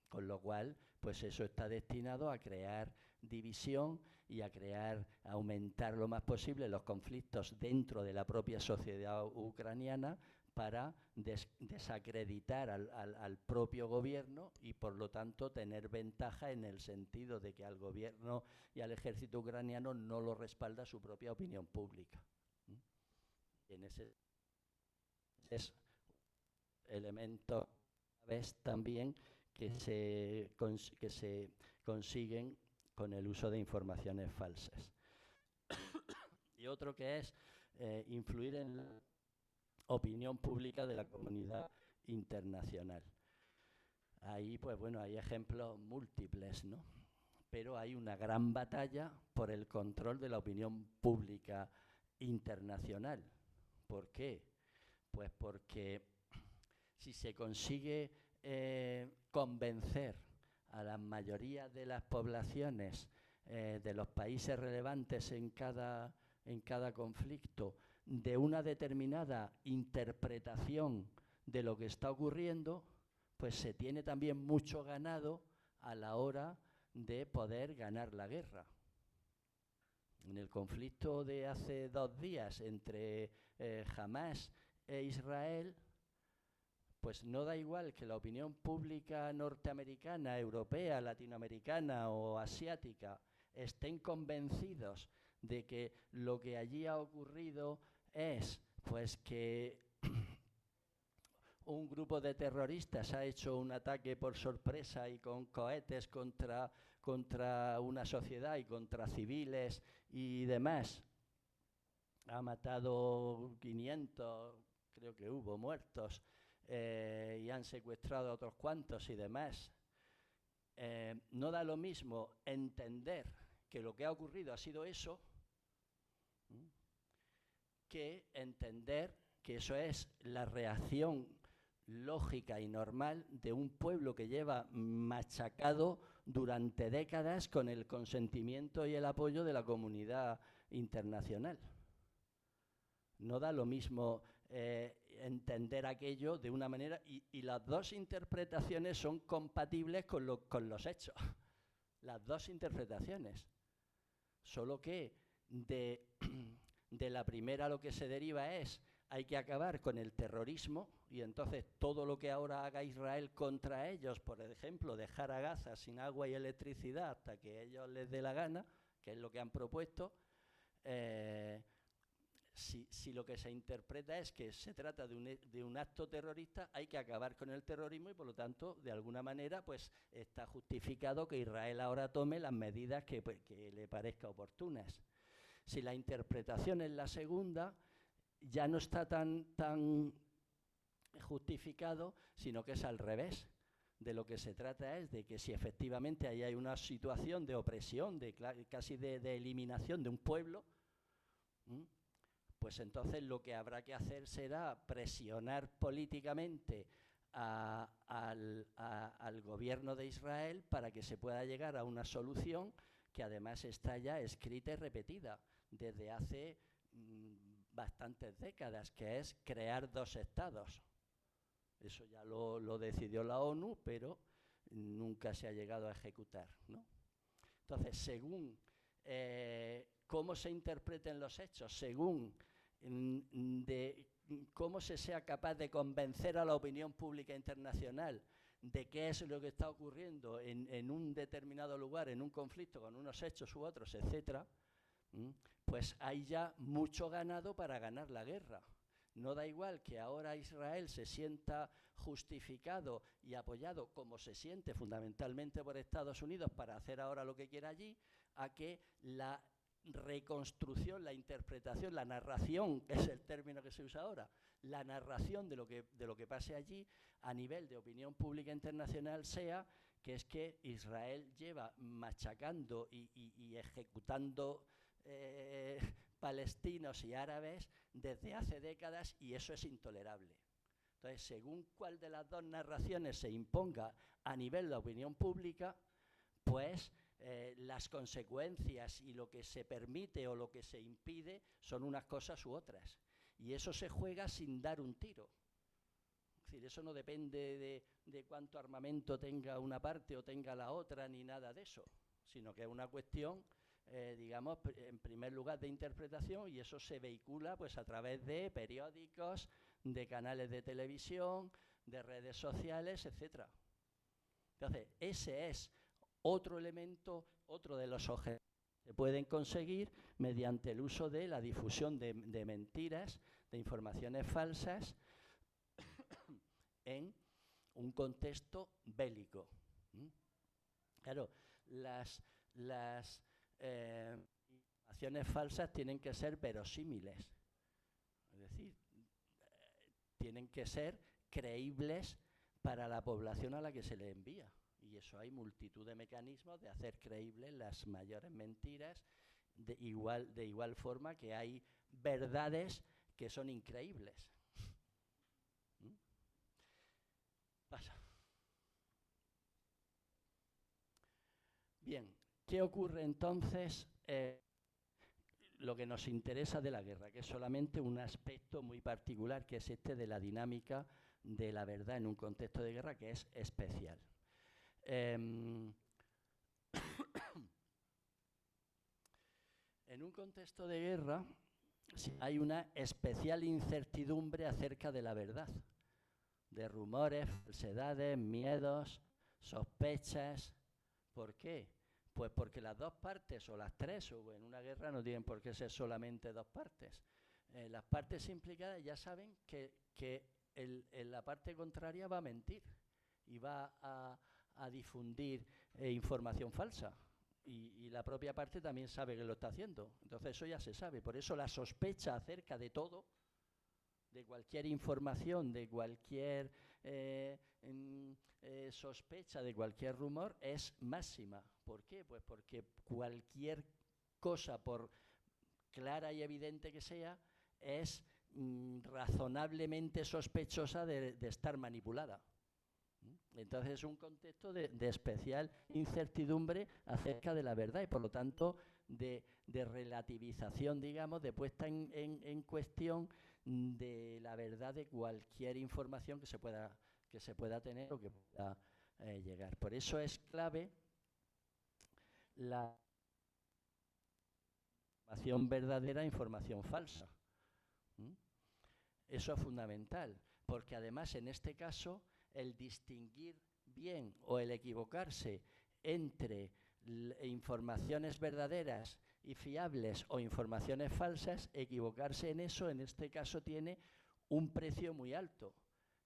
con lo cual pues eso está destinado a crear división y a aumentar lo más posible los conflictos dentro de la propia sociedad ucraniana para desacreditar al propio gobierno y por lo tanto tener ventaja en el sentido de que al gobierno y al ejército ucraniano no lo respalda su propia opinión pública. En ese es elemento vez también que se consiguen con el uso de informaciones falsas. Y otro que es influir en la opinión pública de la comunidad internacional. Ahí, pues bueno, hay ejemplos múltiples, ¿no? Pero hay una gran batalla por el control de la opinión pública internacional. ¿Por qué? Pues porque si se consigue convencer a la mayoría de las poblaciones de los países relevantes en cada conflicto de una determinada interpretación de lo que está ocurriendo, pues se tiene también mucho ganado a la hora de poder ganar la guerra. En el conflicto de hace 2 días entre Hamás e Israel, pues no da igual que la opinión pública norteamericana, europea, latinoamericana o asiática estén convencidos de que lo que allí ha ocurrido es pues que un grupo de terroristas ha hecho un ataque por sorpresa y con cohetes contra una sociedad y contra civiles y demás. Ha matado 500, creo que hubo muertos, y han secuestrado a otros cuantos y demás. No da lo mismo entender que lo que ha ocurrido ha sido eso, que entender que eso es la reacción lógica y normal de un pueblo que lleva machacado durante décadas con el consentimiento y el apoyo de la comunidad internacional. No da lo mismo entender aquello de una manera y las dos interpretaciones son compatibles con los hechos. Las dos interpretaciones. Solo que de la primera lo que se deriva es hay que acabar con el terrorismo, y entonces todo lo que ahora haga Israel contra ellos, por ejemplo, dejar a Gaza sin agua y electricidad hasta que ellos les dé la gana, que es lo que han propuesto, si lo que se interpreta es que se trata de un acto terrorista, hay que acabar con el terrorismo y, por lo tanto, de alguna manera, pues está justificado que Israel ahora tome las medidas que le parezca oportunas. Si la interpretación es la segunda, ya no está tan justificado, sino que es al revés. De lo que se trata es de que si efectivamente ahí hay una situación de opresión, casi de eliminación de un pueblo, pues entonces lo que habrá que hacer será presionar políticamente al gobierno de Israel para que se pueda llegar a una solución que además está ya escrita y repetida desde hace bastantes décadas, que es crear 2 estados. Eso ya lo decidió la ONU, pero nunca se ha llegado a ejecutar, ¿no? Entonces, según cómo se interpreten los hechos, según de cómo se sea capaz de convencer a la opinión pública internacional de qué es lo que está ocurriendo en un determinado lugar, en un conflicto con unos hechos u otros, etcétera, pues hay ya mucho ganado para ganar la guerra. No da igual que ahora Israel se sienta justificado y apoyado, como se siente fundamentalmente por Estados Unidos, para hacer ahora lo que quiera allí, a que la reconstrucción, la interpretación, la narración, que es el término que se usa ahora, la narración de lo que pase allí a nivel de opinión pública internacional sea que es que Israel lleva machacando y ejecutando palestinos y árabes desde hace décadas, y eso es intolerable. Entonces, según cuál de las dos narraciones se imponga a nivel de opinión pública, pues las consecuencias y lo que se permite o lo que se impide son unas cosas u otras. Y eso se juega sin dar un tiro. Es decir, eso no depende de cuánto armamento tenga una parte o tenga la otra, ni nada de eso, sino que es una cuestión, digamos, en primer lugar de interpretación, y eso se vehicula pues a través de periódicos, de canales de televisión, de redes sociales, etcétera. Entonces, ese es otro elemento, otro de los objetivos que se pueden conseguir mediante el uso de la difusión de mentiras, de informaciones falsas en un contexto bélico. Claro, las informaciones falsas tienen que ser verosímiles, es decir, tienen que ser creíbles para la población a la que se le envía. Y eso hay multitud de mecanismos de hacer creíbles las mayores mentiras, de igual forma que hay verdades que son increíbles. Pasa. Bien, ¿qué ocurre entonces? Lo que nos interesa de la guerra, que es solamente un aspecto muy particular, que es este de la dinámica de la verdad en un contexto de guerra, que es especial. En un contexto de guerra hay una especial incertidumbre acerca de la verdad, de rumores, falsedades, miedos, sospechas. ¿Por qué? Pues porque las dos partes, o las tres, o en una guerra no tienen por qué ser solamente dos partes. Las partes implicadas ya saben que la parte contraria va a mentir y va a difundir información falsa. Y la propia parte también sabe que lo está haciendo. Entonces eso ya se sabe. Por eso la sospecha acerca de todo, de cualquier información, de cualquier sospecha, de cualquier rumor, es máxima. ¿Por qué? Pues porque cualquier cosa, por clara y evidente que sea, es razonablemente sospechosa de estar manipulada. Entonces es un contexto de especial incertidumbre acerca de la verdad y, por lo tanto, de relativización, digamos, de puesta en cuestión de la verdad de cualquier información que se pueda tener o que pueda llegar. Por eso es clave la información verdadera e información falsa. Eso es fundamental, porque además en este caso el distinguir bien o el equivocarse entre informaciones verdaderas y fiables o informaciones falsas, equivocarse en eso en este caso tiene un precio muy alto,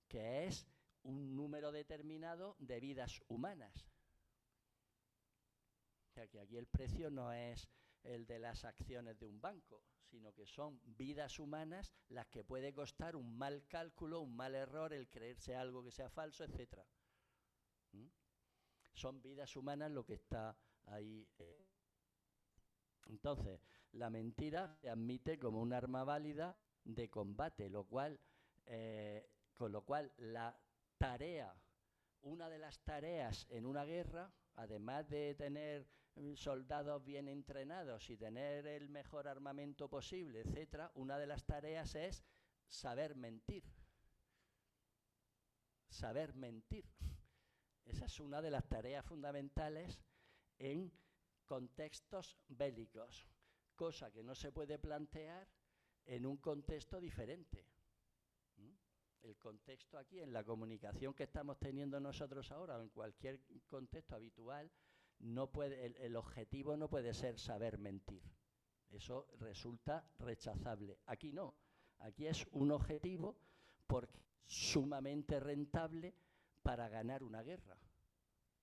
que es un número determinado de vidas humanas. O sea que aquí el precio no es el de las acciones de un banco, sino que son vidas humanas las que puede costar un mal cálculo, un mal error, el creerse algo que sea falso, etcétera. Son vidas humanas lo que está ahí. Entonces, la mentira se admite como un arma válida de combate, con lo cual la tarea, una de las tareas en una guerra, además de tener soldados bien entrenados y tener el mejor armamento posible, etcétera, una de las tareas es saber mentir. Saber mentir. Esa es una de las tareas fundamentales en contextos bélicos, cosa que no se puede plantear en un contexto diferente. El contexto aquí, en la comunicación que estamos teniendo nosotros ahora, o en cualquier contexto habitual, el objetivo no puede ser saber mentir. Eso resulta rechazable. Aquí no. Aquí es un objetivo porque es sumamente rentable para ganar una guerra.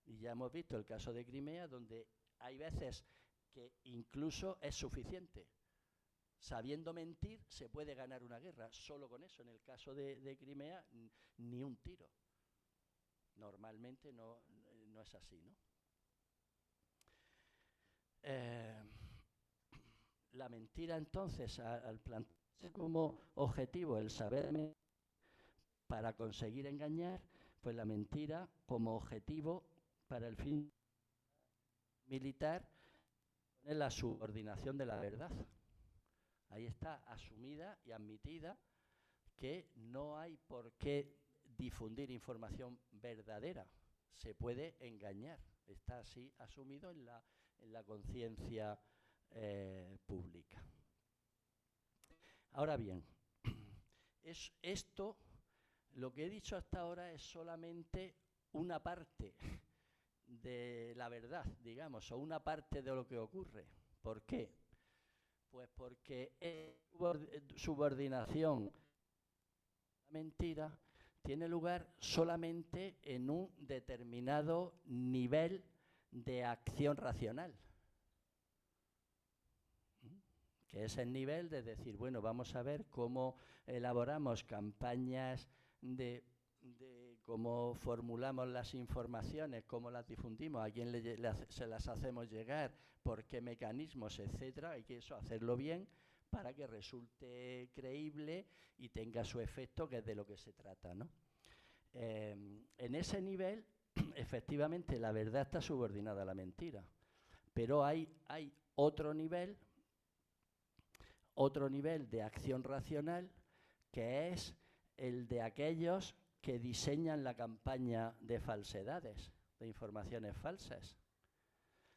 Y ya hemos visto el caso de Crimea, donde hay veces que incluso es suficiente. Sabiendo mentir se puede ganar una guerra, solo con eso. En el caso de Crimea, ni un tiro. Normalmente no es así, ¿no? La mentira, entonces, al plantearse como objetivo el saber mentir para conseguir engañar, pues la mentira como objetivo para el fin militar es la subordinación de la verdad. Ahí está asumida y admitida que no hay por qué difundir información verdadera. Se puede engañar. Está así asumido en la conciencia pública. Ahora bien, lo que he dicho hasta ahora es solamente una parte de la verdad, digamos, o una parte de lo que ocurre. ¿Por qué? Pues porque subordinación a la mentira tiene lugar solamente en un determinado nivel de acción racional, que es el nivel de decir, bueno, vamos a ver cómo elaboramos campañas cómo formulamos las informaciones, cómo las difundimos, a quién se las hacemos llegar, por qué mecanismos, etcétera. Hay que hacerlo bien para que resulte creíble y tenga su efecto, que es de lo que se trata, ¿no? En ese nivel, efectivamente, la verdad está subordinada a la mentira, pero hay otro nivel de acción racional, que es el de aquellos que diseñan la campaña de falsedades, de informaciones falsas.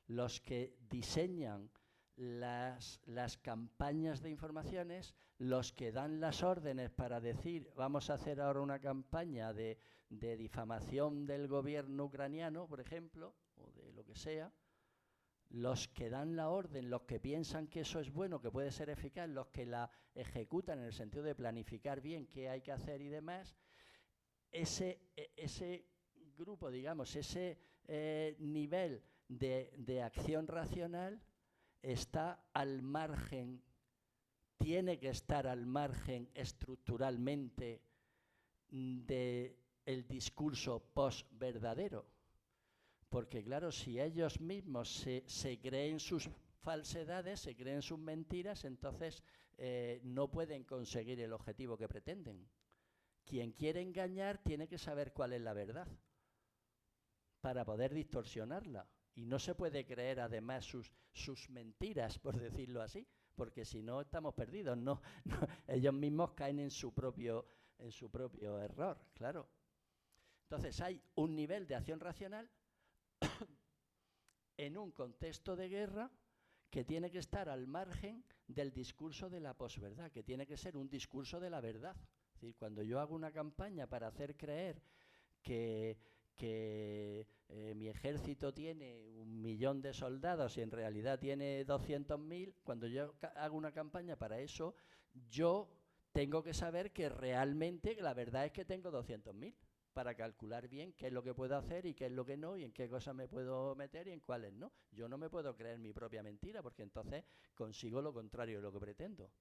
Los que diseñan las campañas de informaciones, los que dan las órdenes para decir vamos a hacer ahora una campaña de difamación del gobierno ucraniano, por ejemplo, o de lo que sea, los que dan la orden, los que piensan que eso es bueno, que puede ser eficaz, los que la ejecutan en el sentido de planificar bien qué hay que hacer y demás, ese grupo, digamos, ese nivel de acción racional está al margen, tiene que estar al margen estructuralmente del discurso post-verdadero. Porque claro, si ellos mismos se creen sus falsedades, se creen sus mentiras, entonces no pueden conseguir el objetivo que pretenden. Quien quiere engañar tiene que saber cuál es la verdad para poder distorsionarla. Y no se puede creer además sus mentiras, por decirlo así, porque si no estamos perdidos. No, ellos mismos caen en su propio error, claro. Entonces hay un nivel de acción racional en un contexto de guerra que tiene que estar al margen del discurso de la posverdad, que tiene que ser un discurso de la verdad. Es decir, cuando yo hago una campaña para hacer creer que mi ejército tiene 1.000.000 de soldados y en realidad tiene 200.000, cuando yo hago una campaña para eso, yo tengo que saber que realmente la verdad es que tengo 200.000 para calcular bien qué es lo que puedo hacer y qué es lo que no, y en qué cosas me puedo meter y en cuáles no. Yo no me puedo creer mi propia mentira, porque entonces consigo lo contrario de lo que pretendo.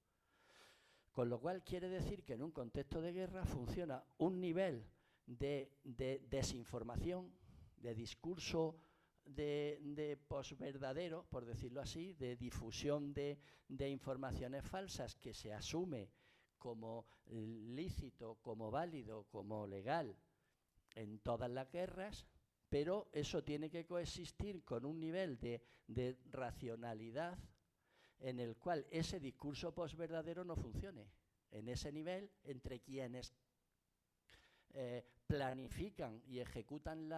Con lo cual quiere decir que en un contexto de guerra funciona un nivel de desinformación, de discurso de posverdadero, por decirlo así, de difusión de informaciones falsas que se asume como lícito, como válido, como legal en todas las guerras, pero eso tiene que coexistir con un nivel de racionalidad en el cual ese discurso posverdadero no funcione. En ese nivel, entre quienes planifican y ejecutan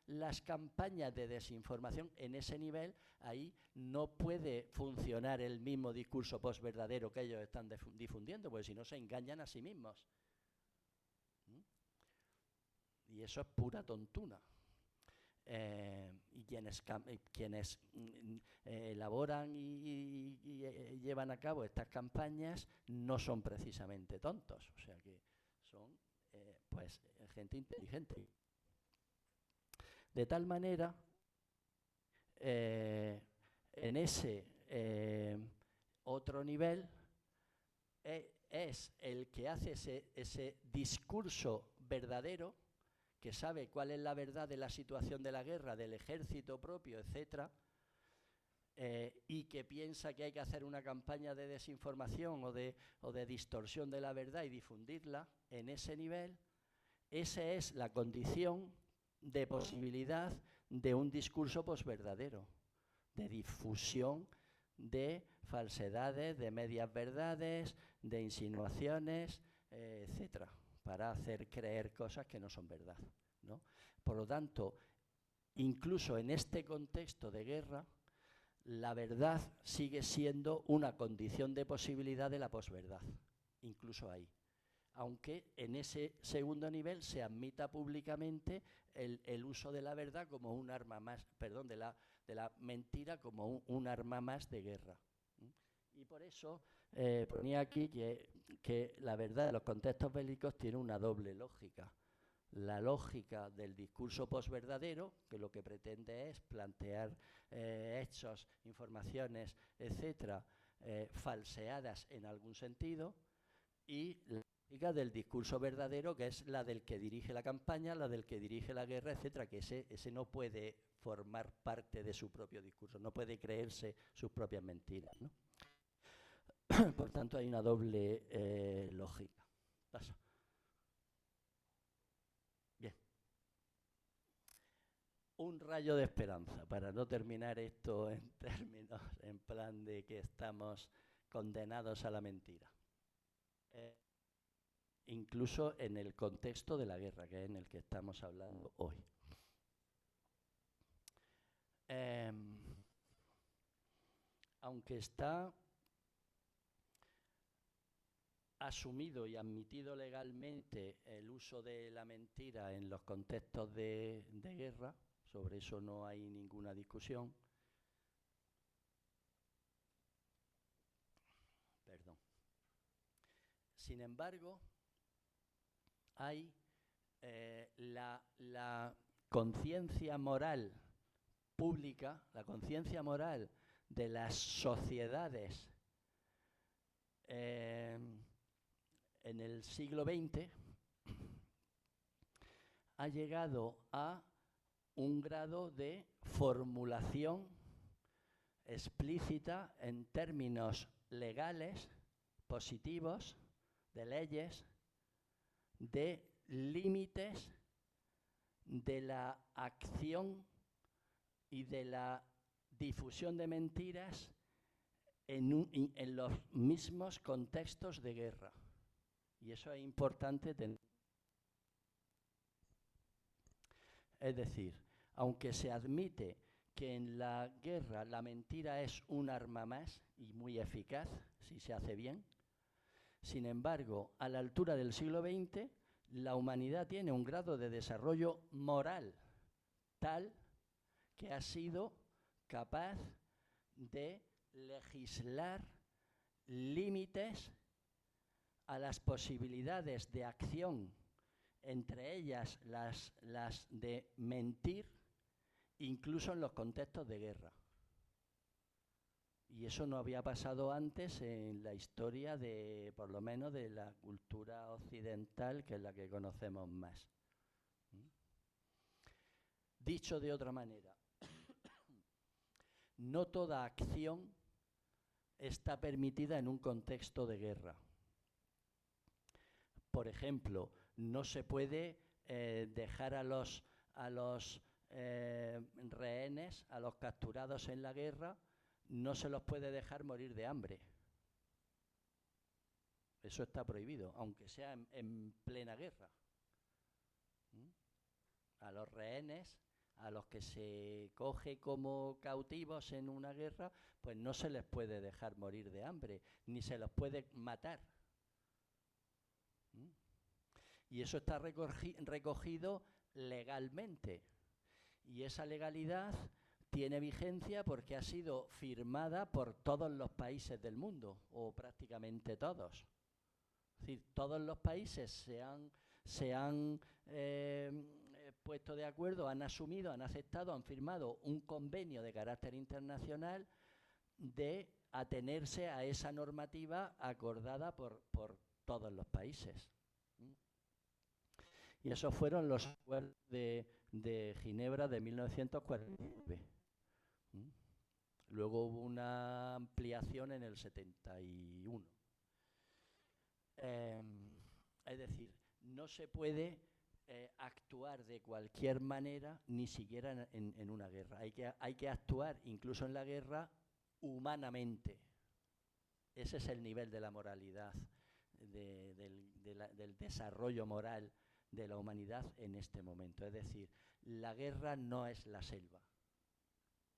las campañas de desinformación, en ese nivel, ahí no puede funcionar el mismo discurso posverdadero que ellos están difundiendo, porque si no se engañan a sí mismos. Y eso es pura tontuna. Y quienes elaboran y llevan a cabo estas campañas no son precisamente tontos, o sea que son pues gente inteligente. De tal manera, en ese otro nivel es el que hace ese discurso verdadero, que sabe cuál es la verdad de la situación de la guerra, del ejército propio, etcétera, y que piensa que hay que hacer una campaña de desinformación o de distorsión de la verdad y difundirla en ese nivel. Esa es la condición de posibilidad de un discurso posverdadero, de difusión de falsedades, de medias verdades, de insinuaciones, etcétera, para hacer creer cosas que no son verdad, ¿no? Por lo tanto, incluso en este contexto de guerra, la verdad sigue siendo una condición de posibilidad de la posverdad, incluso ahí. Aunque en ese segundo nivel se admita públicamente el uso de la verdad como un arma más, perdón, de la mentira como un arma más de guerra. Y por eso ponía aquí que la verdad de los contextos bélicos tiene una doble lógica. La lógica del discurso posverdadero, que lo que pretende es plantear hechos, informaciones, etcétera, falseadas en algún sentido, y la lógica del discurso verdadero, que es la del que dirige la campaña, la del que dirige la guerra, etcétera, que ese no puede formar parte de su propio discurso, no puede creerse sus propias mentiras, ¿no? Por tanto, hay una doble lógica. Paso. Bien. Un rayo de esperanza, para no terminar esto en términos, en plan de que estamos condenados a la mentira. Incluso en el contexto de la guerra, que es en el que estamos hablando hoy. Aunque está asumido y admitido legalmente el uso de la mentira en los contextos de guerra, sobre eso no hay ninguna discusión. Perdón. Sin embargo, hay la conciencia moral pública, la conciencia moral de las sociedades en el siglo XX ha llegado a un grado de formulación explícita en términos legales, positivos, de leyes, de límites de la acción y de la difusión de mentiras en los mismos contextos de guerra. Y eso es importante tener. Es decir, aunque se admite que en la guerra la mentira es un arma más y muy eficaz, si se hace bien, Sin embargo, a la altura del siglo XX, la humanidad tiene un grado de desarrollo moral tal que ha sido capaz de legislar límites a las posibilidades de acción, entre ellas las de mentir, incluso en los contextos de guerra. Y eso no había pasado antes en la historia de, por lo menos, de la cultura occidental, que es la que conocemos más. Dicho de otra manera, no toda acción está permitida en un contexto de guerra. Por ejemplo, no se puede dejar a los rehenes, a los capturados en la guerra, no se los puede dejar morir de hambre. Eso está prohibido, aunque sea en plena guerra. A los rehenes, a los que se coge como cautivos en una guerra, pues no se les puede dejar morir de hambre, ni se los puede matar. Y eso está recogido legalmente. Y esa legalidad tiene vigencia porque ha sido firmada por todos los países del mundo, o prácticamente todos. Es decir, todos los países se han puesto de acuerdo, han asumido, han aceptado, han firmado un convenio de carácter internacional de atenerse a esa normativa acordada por todos los países. Y esos fueron los acuerdos de Ginebra de 1949. Luego hubo una ampliación en el 71. Es decir, no se puede actuar de cualquier manera, ni siquiera en una guerra. Hay que actuar, incluso en la guerra, humanamente. Ese es el nivel de la moralidad, del desarrollo moral de la humanidad en este momento. Es decir, la guerra no es la selva,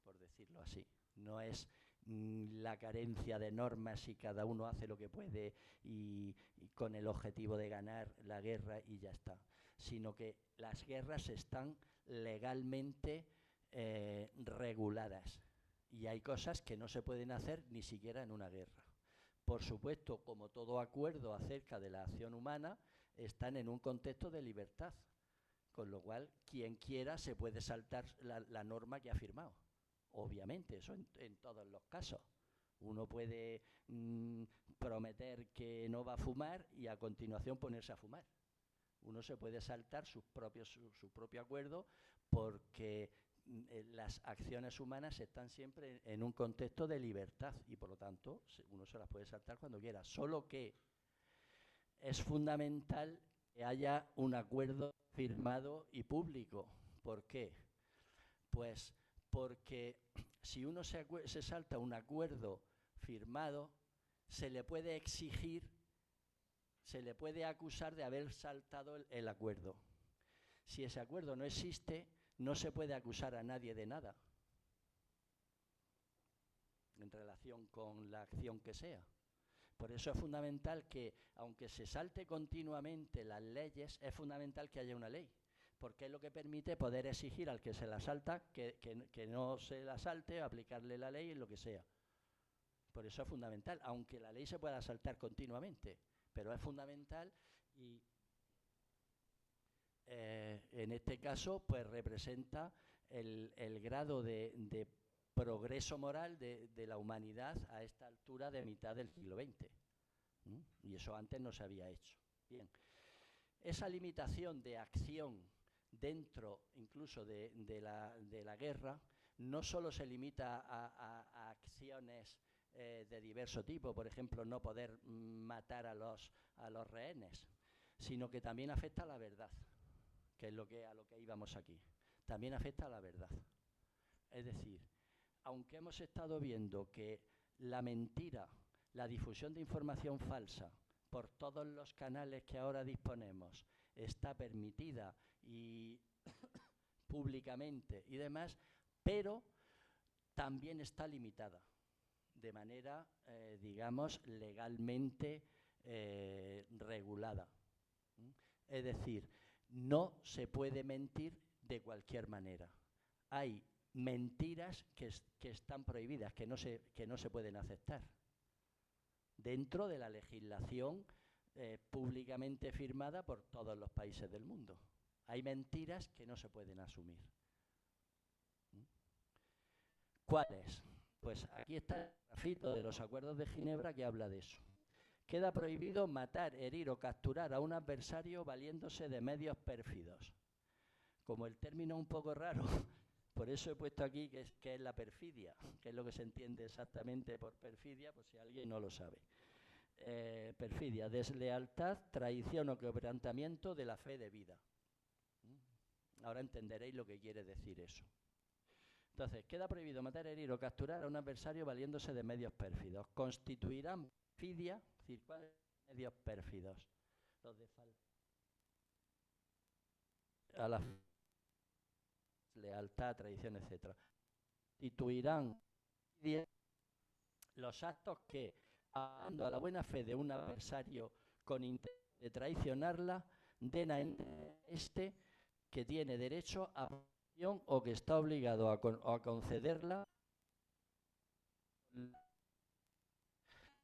por decirlo así. No es la carencia de normas y cada uno hace lo que puede y con el objetivo de ganar la guerra y ya está. Sino que las guerras están legalmente reguladas y hay cosas que no se pueden hacer ni siquiera en una guerra. Por supuesto, como todo acuerdo acerca de la acción humana, están en un contexto de libertad, con lo cual quien quiera se puede saltar la norma que ha firmado. Obviamente, eso en todos los casos. Uno puede prometer que no va a fumar y a continuación ponerse a fumar. Uno se puede saltar su propio acuerdo porque las acciones humanas están siempre en un contexto de libertad y por lo tanto uno se las puede saltar cuando quiera. Solo que es fundamental que haya un acuerdo firmado y público. ¿Por qué? Pues porque si uno se salta un acuerdo firmado, se le puede exigir, se le puede acusar de haber saltado el acuerdo. Si ese acuerdo no existe, no se puede acusar a nadie de nada en relación con la acción que sea. Por eso es fundamental que, aunque se salte continuamente las leyes, es fundamental que haya una ley, porque es lo que permite poder exigir al que se la salta que no se la salte, aplicarle la ley en lo que sea. Por eso es fundamental, aunque la ley se pueda saltar continuamente, pero es fundamental y en este caso pues representa el grado de progreso moral de la humanidad a esta altura de mitad del siglo XX. Y eso antes no se había hecho. Bien, esa limitación de acción dentro incluso de la guerra no solo se limita a acciones de diverso tipo, por ejemplo, no poder matar a los rehenes, sino que también afecta a la verdad, que es a lo que íbamos aquí. También afecta a la verdad. Es decir, aunque hemos estado viendo que la mentira, la difusión de información falsa por todos los canales que ahora disponemos está permitida y públicamente y demás, pero también está limitada de manera, digamos, legalmente regulada. Es decir, no se puede mentir de cualquier manera. Hay mentiras que están prohibidas, que no se pueden aceptar dentro de la legislación públicamente firmada por todos los países del mundo. Hay mentiras que no se pueden asumir. ¿Cuáles? Pues aquí está el grafito de los Acuerdos de Ginebra que habla de eso. Queda prohibido matar, herir o capturar a un adversario valiéndose de medios pérfidos. Como el término es un poco raro, por eso he puesto aquí que es la perfidia, que es lo que se entiende exactamente por perfidia, por si alguien no lo sabe. Perfidia, deslealtad, traición o quebrantamiento de la fe debida. Ahora entenderéis lo que quiere decir eso. Entonces, queda prohibido matar, herir o capturar a un adversario valiéndose de medios pérfidos. Constituirán perfidia, es decir, ¿cuáles medios pérfidos? Los de a la lealtad, traición, etc. Constituirán los actos que, hablando a la buena fe de un adversario con interés de traicionarla, den a este que tiene derecho a protección o que está obligado a concederla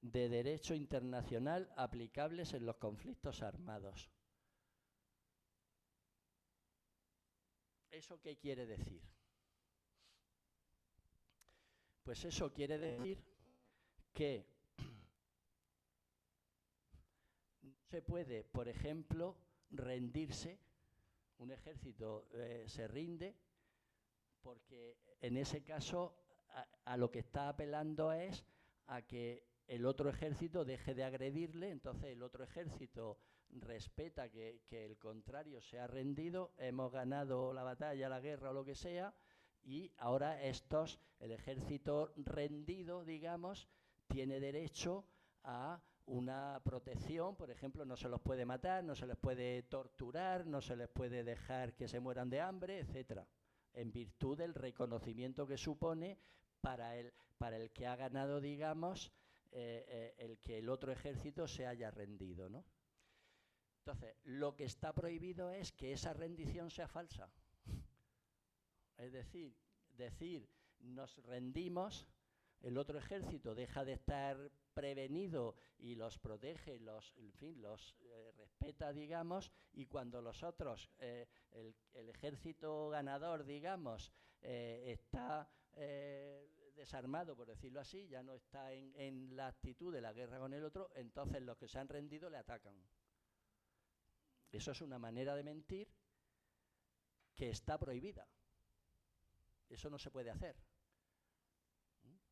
de derecho internacional aplicables en los conflictos armados. ¿Eso qué quiere decir? Pues eso quiere decir que no se puede, por ejemplo, rendirse, un ejército se rinde, porque en ese caso a lo que está apelando es a que el otro ejército deje de agredirle, entonces el otro ejército respeta que el contrario se ha rendido, hemos ganado la batalla, la guerra o lo que sea, y ahora el ejército rendido, digamos, tiene derecho a una protección, por ejemplo, no se los puede matar, no se les puede torturar, no se les puede dejar que se mueran de hambre, etcétera, en virtud del reconocimiento que supone para el que ha ganado, digamos, el que el otro ejército se haya rendido, ¿no? Entonces, lo que está prohibido es que esa rendición sea falsa. Es decir, nos rendimos, el otro ejército deja de estar prevenido y los protege, los respeta, digamos, y cuando los otros, el ejército ganador, digamos, está desarmado, por decirlo así, ya no está en la actitud de la guerra con el otro, entonces los que se han rendido le atacan. Eso es una manera de mentir que está prohibida. Eso no se puede hacer.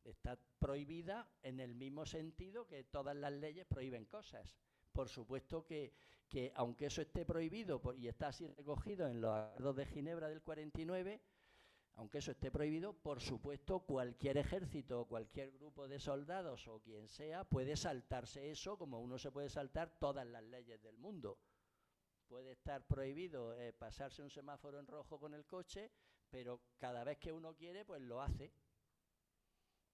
Está prohibida en el mismo sentido que todas las leyes prohíben cosas. Por supuesto que aunque eso esté prohibido y está así recogido en los Acuerdos de Ginebra del 49, aunque eso esté prohibido, por supuesto cualquier ejército o cualquier grupo de soldados o quien sea puede saltarse eso, como uno se puede saltar todas las leyes del mundo. Puede estar prohibido pasarse un semáforo en rojo con el coche, pero cada vez que uno quiere, pues lo hace.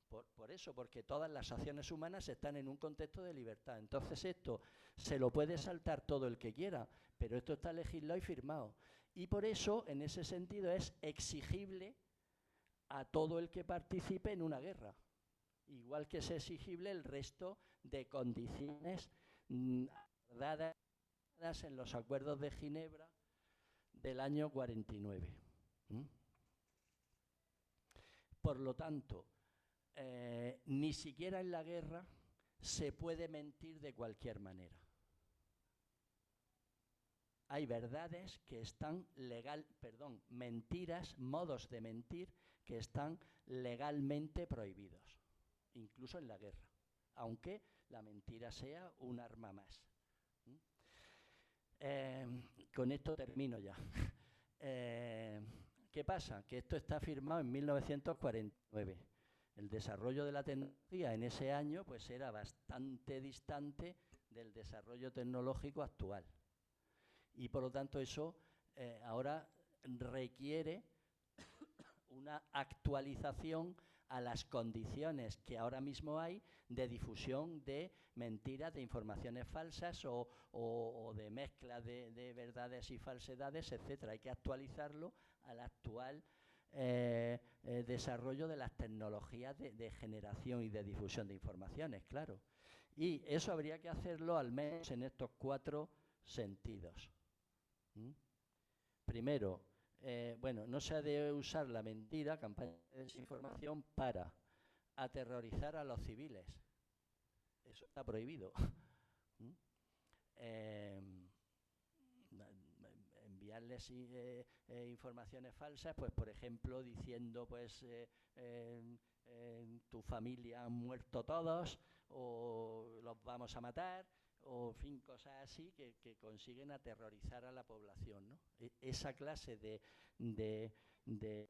Por eso, porque todas las acciones humanas están en un contexto de libertad. Entonces esto se lo puede saltar todo el que quiera, pero esto está legislado y firmado. Y por eso, en ese sentido, es exigible a todo el que participe en una guerra. Igual que es exigible el resto de condiciones dadas en los Acuerdos de Ginebra del año 49. Por lo tanto, ni siquiera en la guerra se puede mentir de cualquier manera. Hay verdades que están mentiras, modos de mentir que están legalmente prohibidos, incluso en la guerra, aunque la mentira sea un arma más. Con esto termino ya. ¿Qué pasa? Que esto está firmado en 1949. El desarrollo de la tecnología en ese año pues era bastante distante del desarrollo tecnológico actual. Y por lo tanto eso ahora requiere una actualización a las condiciones que ahora mismo hay de difusión de mentiras, de informaciones falsas o de mezcla de verdades y falsedades, etcétera. Hay que actualizarlo al actual desarrollo de las tecnologías de generación y de difusión de informaciones, claro. Y eso habría que hacerlo al menos en estos 4 sentidos. Primero, bueno, no se ha de usar la mentira, campaña de desinformación, para aterrorizar a los civiles. Eso está prohibido. Enviarles informaciones falsas, pues por ejemplo diciendo pues tu familia han muerto todos o los vamos a matar, o en fin, cosas así que consiguen aterrorizar a la población, ¿no? Esa clase de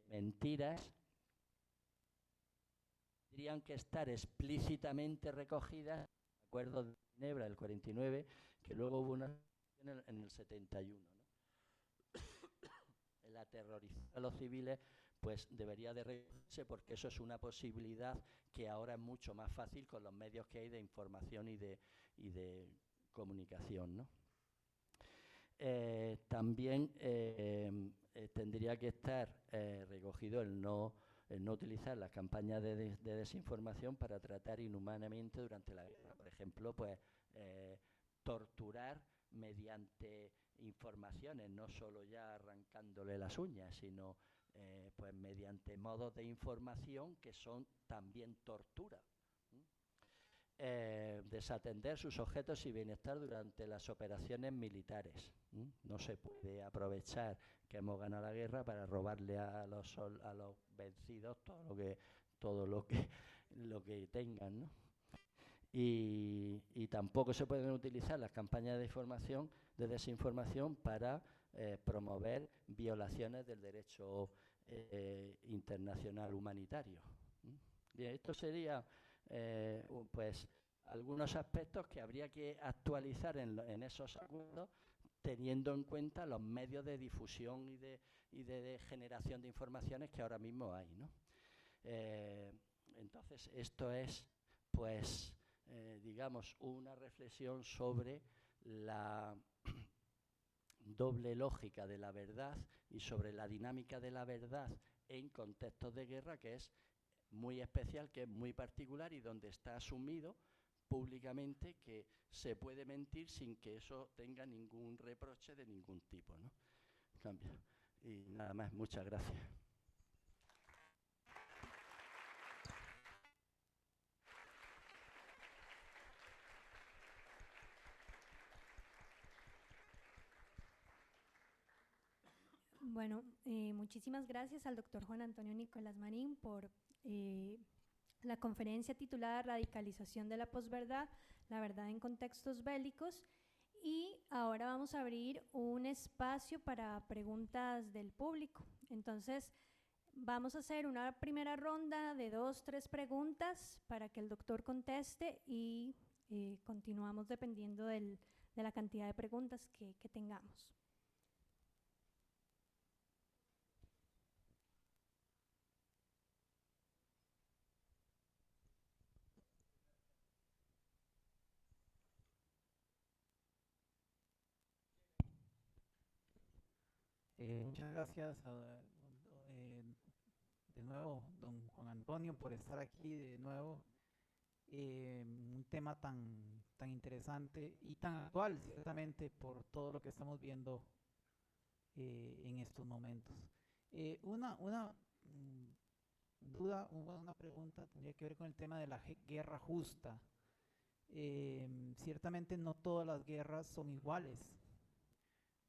mentiras tendrían que estar explícitamente recogidas en el Acuerdo de Ginebra del 49, que luego hubo una en el 71, ¿no? El aterrorizar a los civiles pues debería de recogerse, porque eso es una posibilidad que ahora es mucho más fácil con los medios que hay de información y de comunicación, ¿no? También tendría que estar recogido el no utilizar las campañas de desinformación para tratar inhumanamente durante la guerra. Por ejemplo, pues torturar mediante informaciones, no solo ya arrancándole las uñas, sino pues mediante modos de información que son también tortura. Desatender sus objetos y bienestar durante las operaciones militares. No se puede aprovechar que hemos ganado la guerra para robarle a los vencidos todo lo que tengan, ¿no? Y tampoco se pueden utilizar las campañas de desinformación para promover violaciones del derecho internacional humanitario. Bien, esto sería pues algunos aspectos que habría que actualizar en esos acuerdos, teniendo en cuenta los medios de difusión y de generación de informaciones que ahora mismo hay, ¿no? Entonces, esto es, pues, digamos, una reflexión sobre la doble lógica de la verdad y sobre la dinámica de la verdad en contextos de guerra, que es muy especial, que es muy particular y donde está asumido públicamente que se puede mentir sin que eso tenga ningún reproche de ningún tipo, ¿no? Cambio. Y nada más, muchas gracias. Bueno, muchísimas gracias al doctor Juan Antonio Nicolás Marín por la conferencia titulada Radicalización de la posverdad, la verdad en contextos bélicos. Y ahora vamos a abrir un espacio para preguntas del público. Entonces, vamos a hacer una primera ronda de 2, 3 preguntas para que el doctor conteste y continuamos dependiendo de la cantidad de preguntas que tengamos. Muchas gracias de nuevo, don Juan Antonio, por estar aquí de nuevo. Un tema tan interesante y tan actual, ciertamente, por todo lo que estamos viendo en estos momentos. Una duda, una pregunta tendría que ver con el tema de la guerra justa. Ciertamente no todas las guerras son iguales.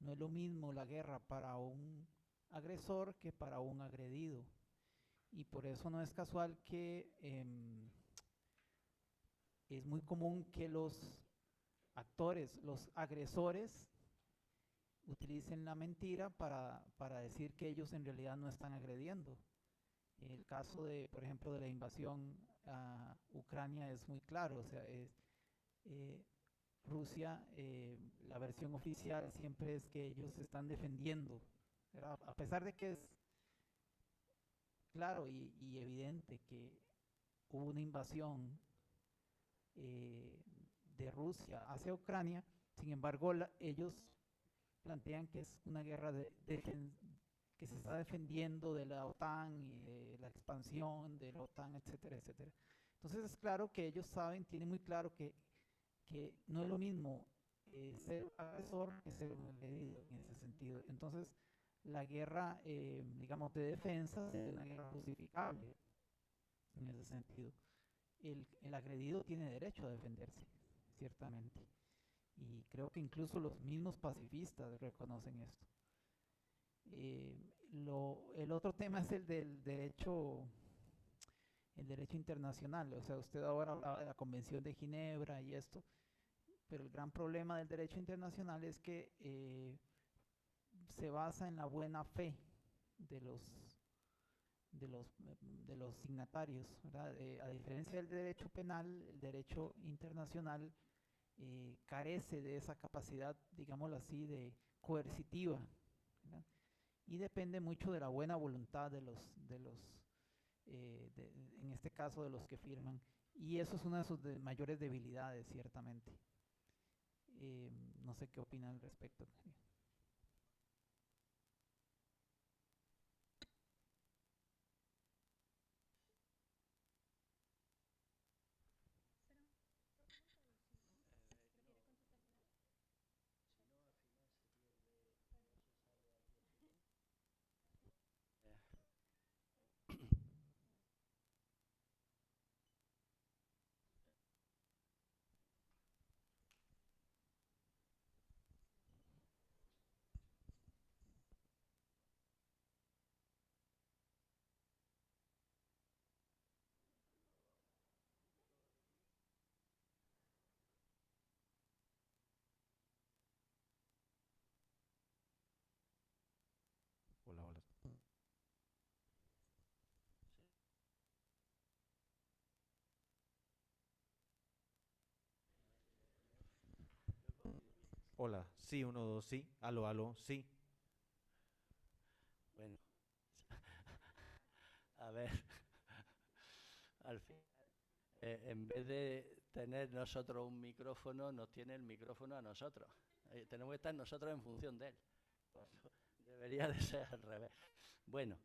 No es lo mismo la guerra para un agresor que para un agredido. Y por eso no es casual que es muy común que los actores, los agresores, utilicen la mentira para decir que ellos en realidad no están agrediendo. El caso de, por ejemplo, de la invasión a Ucrania es muy claro. O sea, Rusia, la versión oficial siempre es que ellos se están defendiendo, ¿verdad? A pesar de que es claro y evidente que hubo una invasión de Rusia hacia Ucrania. Sin embargo, ellos plantean que es una guerra que se está defendiendo de la OTAN y de la expansión de la OTAN, etcétera, etcétera. Entonces es claro que ellos saben, tienen muy claro que no es lo mismo ser agresor que ser un agredido en ese sentido. Entonces la guerra, digamos, de defensa es una guerra justificable en ese sentido. El agredido tiene derecho a defenderse, ciertamente. Y creo que incluso los mismos pacifistas reconocen esto. El otro tema es el derecho internacional. O sea, usted ahora hablaba de la Convención de Ginebra y esto, pero el gran problema del derecho internacional es que se basa en la buena fe de los signatarios, ¿verdad? A diferencia del derecho penal, el derecho internacional carece de esa capacidad, digámoslo así, de coercitiva, ¿verdad? Y depende mucho de la buena voluntad en este caso, de los que firman. Y eso es una de sus mayores debilidades, ciertamente. No sé qué opina al respecto. Hola, hola. Hola, sí, uno, dos, sí. Aló, aló, sí. Bueno, a ver, al fin, en vez de tener nosotros un micrófono, nos tiene el micrófono a nosotros. Tenemos que estar nosotros en función de él. Debería de ser al revés. Bueno,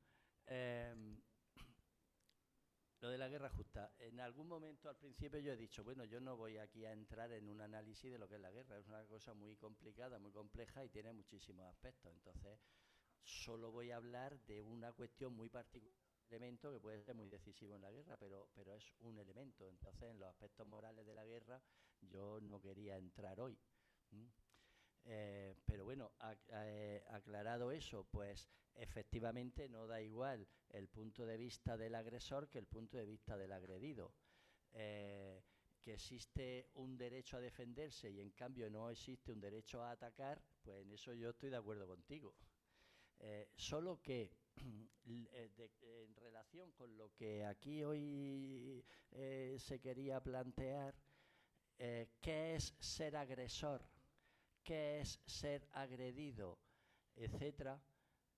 lo de la guerra justa. En algún momento al principio yo he dicho, bueno, yo no voy aquí a entrar en un análisis de lo que es la guerra. Es una cosa muy complicada, muy compleja y tiene muchísimos aspectos. Entonces, solo voy a hablar de una cuestión muy particular, un elemento que puede ser muy decisivo en la guerra, pero es un elemento. Entonces, en los aspectos morales de la guerra, yo no quería entrar hoy. Pero bueno, aclarado eso, pues efectivamente no da igual el punto de vista del agresor que el punto de vista del agredido. Que existe un derecho a defenderse y en cambio no existe un derecho a atacar, pues en eso yo estoy de acuerdo contigo. Solo que en relación con lo que aquí hoy se quería plantear, ¿qué es ser agresor? ¿Qué es ser agredido? Etcétera,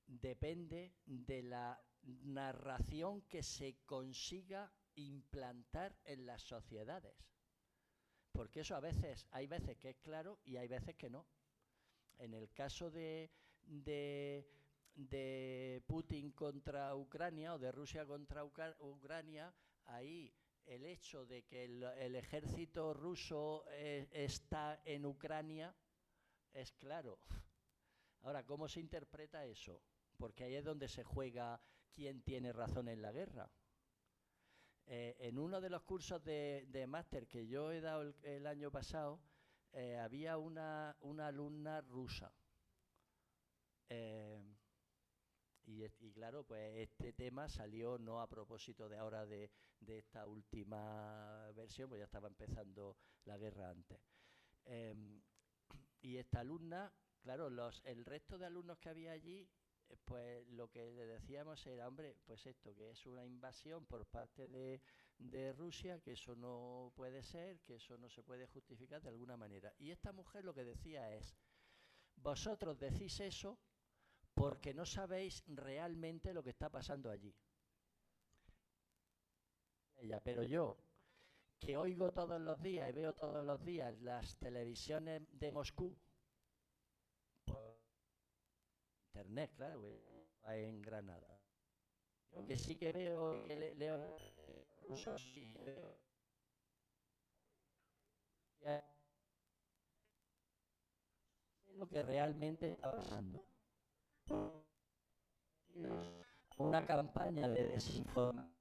depende de la narración que se consiga implantar en las sociedades. Porque eso hay veces que es claro y hay veces que no. En el caso de Putin contra Ucrania o de Rusia contra Ucrania, ahí el hecho de que el ejército ruso está en Ucrania es claro. Ahora, ¿cómo se interpreta eso? Porque ahí es donde se juega quién tiene razón en la guerra. En uno de los cursos de máster que yo he dado el año pasado, había una alumna rusa. Y claro, pues este tema salió no a propósito de ahora de esta última versión, pues ya estaba empezando la guerra antes. Y esta alumna, claro, el resto de alumnos que había allí, pues lo que le decíamos era, hombre, pues esto, que es una invasión por parte de Rusia, que eso no puede ser, que eso no se puede justificar de alguna manera. Y esta mujer lo que decía es, vosotros decís eso porque no sabéis realmente lo que está pasando allí. ella, pero yo, que oigo todos los días y veo todos los días las televisiones de Moscú, por internet, claro, en Granada, yo que sí que veo, que leo rusos, sí, veo lo que realmente está pasando. Una campaña de desinformación.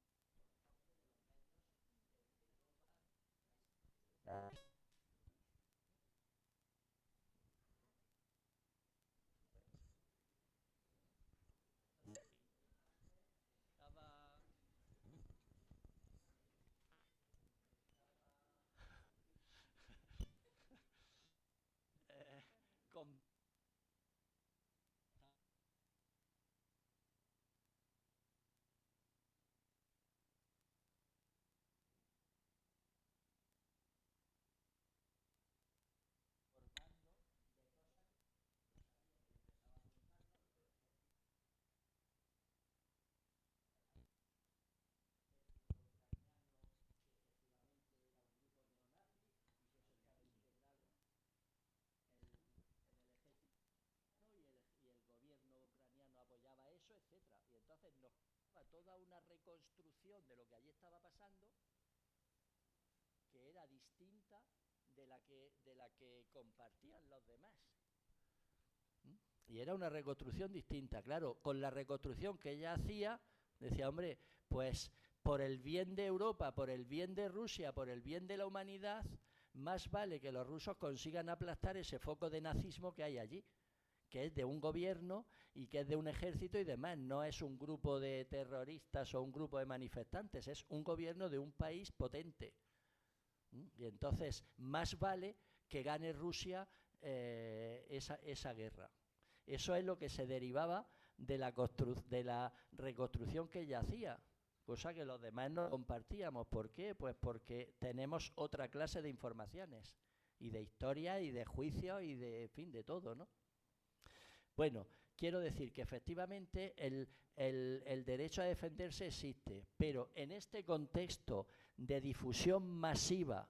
Con apoyaba eso, etcétera. Y entonces nos daba toda una reconstrucción de lo que allí estaba pasando, que era distinta de la que compartían los demás. Y era una reconstrucción distinta, claro. Con la reconstrucción que ella hacía, decía, hombre, pues por el bien de Europa, por el bien de Rusia, por el bien de la humanidad, más vale que los rusos consigan aplastar ese foco de nazismo que hay allí, que es de un gobierno y que es de un ejército y demás. No es un grupo de terroristas o un grupo de manifestantes, es un gobierno de un país potente. Y entonces, más vale que gane Rusia esa guerra. Eso es lo que se derivaba de la reconstrucción que ella hacía, cosa que los demás no compartíamos. ¿Por qué? Pues porque tenemos otra clase de informaciones, y de historia, y de juicios, y de, en fin, de todo, ¿no? Bueno, quiero decir que efectivamente el derecho a defenderse existe, pero en este contexto de difusión masiva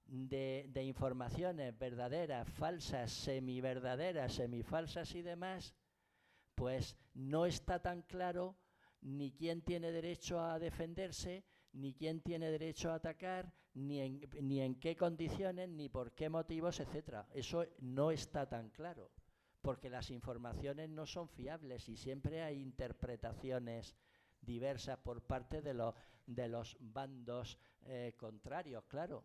de informaciones verdaderas, falsas, semiverdaderas, semifalsas y demás, pues no está tan claro ni quién tiene derecho a defenderse, ni quién tiene derecho a atacar, ni en qué condiciones, ni por qué motivos, etcétera. Eso no está tan claro, porque las informaciones no son fiables y siempre hay interpretaciones diversas por parte de los bandos contrarios, claro.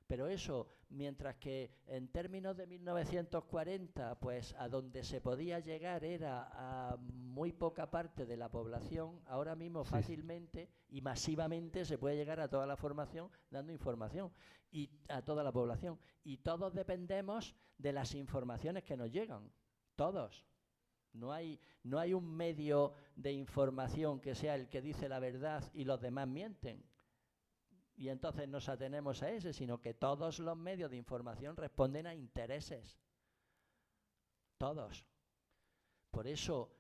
Pero eso, mientras que en términos de 1940, pues a donde se podía llegar era a muy poca parte de la población, ahora mismo fácilmente y masivamente se puede llegar a toda la formación dando información, y a toda la población. Y todos dependemos de las informaciones que nos llegan, todos. No hay un medio de información que sea el que dice la verdad y los demás mienten. Y entonces nos atenemos a ese, sino que todos los medios de información responden a intereses. Todos. Por eso,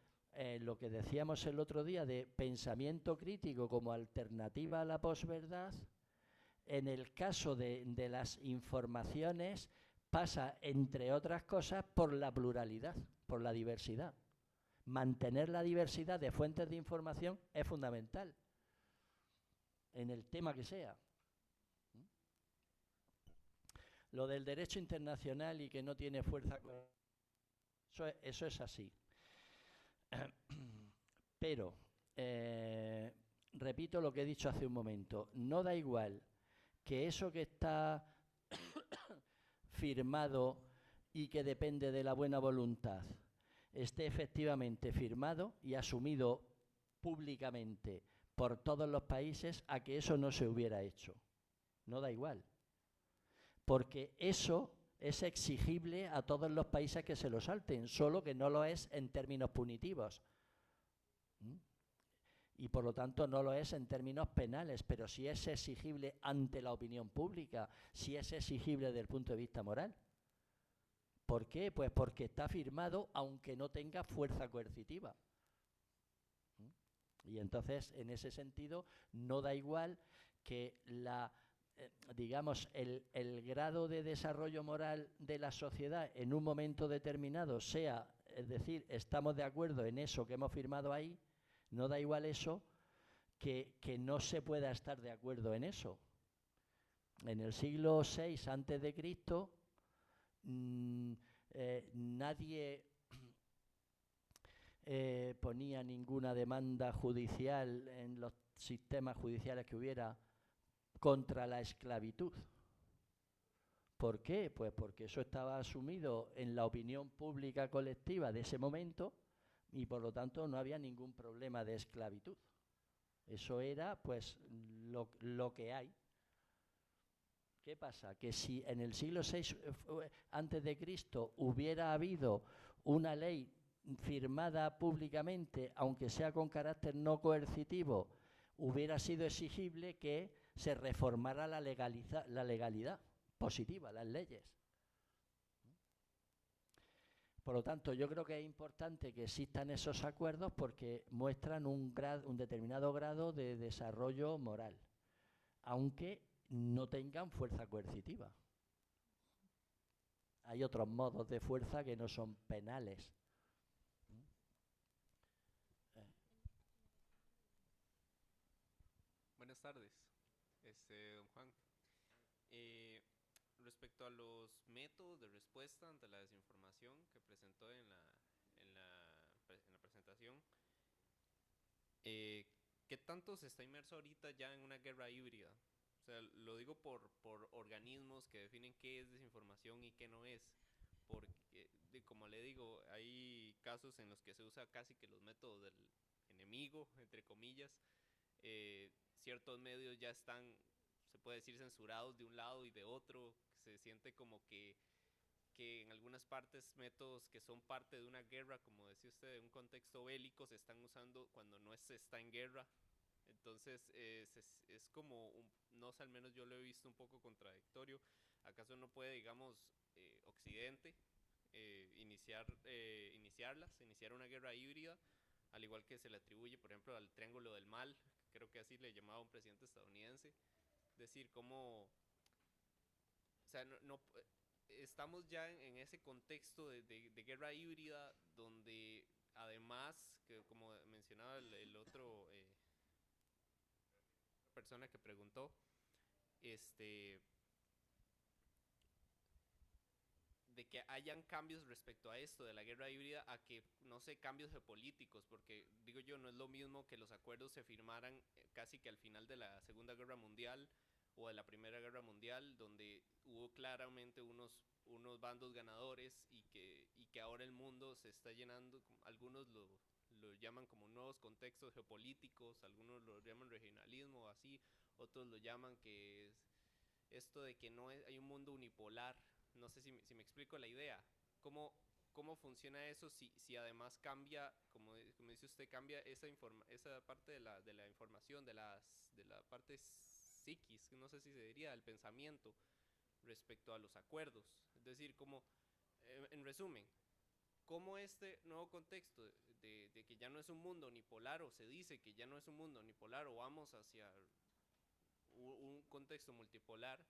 lo que decíamos el otro día de pensamiento crítico como alternativa a la posverdad, en el caso de las informaciones pasa, entre otras cosas, por la pluralidad, por la diversidad. Mantener la diversidad de fuentes de información es fundamental, en el tema que sea. Lo del derecho internacional y que no tiene fuerza, eso es así. Pero, repito lo que he dicho hace un momento, no da igual que eso que está firmado y que depende de la buena voluntad esté efectivamente firmado y asumido públicamente por todos los países, a que eso no se hubiera hecho. No da igual. Porque eso es exigible a todos los países que se lo salten, solo que no lo es en términos punitivos. Y por lo tanto no lo es en términos penales, pero sí es exigible ante la opinión pública, sí es exigible desde el punto de vista moral. ¿Por qué? Pues porque está firmado aunque no tenga fuerza coercitiva. Y entonces, en ese sentido, no da igual que digamos, el grado de desarrollo moral de la sociedad en un momento determinado sea, es decir, estamos de acuerdo en eso que hemos firmado ahí, no da igual eso que no se pueda estar de acuerdo en eso. En el siglo VI antes de Cristo, nadie ponía ninguna demanda judicial en los sistemas judiciales que hubiera contra la esclavitud. ¿Por qué? Pues porque eso estaba asumido en la opinión pública colectiva de ese momento y por lo tanto no había ningún problema de esclavitud. Eso era pues lo que hay. ¿Qué pasa? Que si en el siglo VI antes de Cristo hubiera habido una ley firmada públicamente, aunque sea con carácter no coercitivo, hubiera sido exigible que se reformara la legalidad positiva, las leyes. Por lo tanto, yo creo que es importante que existan esos acuerdos porque muestran un determinado grado de desarrollo moral, aunque no tengan fuerza coercitiva. Hay otros modos de fuerza que no son penales. Buenas tardes, don Juan. Respecto a los métodos de respuesta ante la desinformación que presentó en la presentación, ¿qué tanto se está inmerso ahorita ya en una guerra híbrida? O sea, lo digo por organismos que definen qué es desinformación y qué no es. Porque, como le digo, hay casos en los que se usa casi que los métodos del enemigo, entre comillas. Ciertos medios ya están, se puede decir, censurados de un lado y de otro. Se siente como que en algunas partes métodos que son parte de una guerra, como decía usted, de un contexto bélico, se están usando cuando no se está en guerra. Entonces es como, no sé, al menos yo lo he visto un poco contradictorio. ¿Acaso no puede, digamos, Occidente iniciar una guerra híbrida, al igual que se le atribuye, por ejemplo, al Triángulo del Mal? Creo que así le llamaba un presidente estadounidense. Es decir, cómo, o sea, estamos ya en ese contexto de guerra híbrida, donde además, que como mencionaba el otro persona que preguntó, de que hayan cambios respecto a esto de la guerra híbrida, a que, no sé, cambios geopolíticos, porque digo yo, no es lo mismo que los acuerdos se firmaran casi que al final de la Segunda Guerra Mundial o de la Primera Guerra Mundial, donde hubo claramente unos bandos ganadores y que ahora el mundo se está llenando, algunos lo llaman como nuevos contextos geopolíticos, algunos lo llaman regionalismo o así, otros lo llaman que es esto de que no hay un mundo unipolar. No sé si me explico la idea. ¿Cómo funciona eso si además cambia, como dice usted, cambia esa parte de la información, de la parte psiquis, no sé si se diría, del pensamiento respecto a los acuerdos? Es decir, en resumen, ¿cómo este nuevo contexto de que ya no es un mundo unipolar, o se dice que ya no es un mundo unipolar, o vamos hacia un contexto multipolar,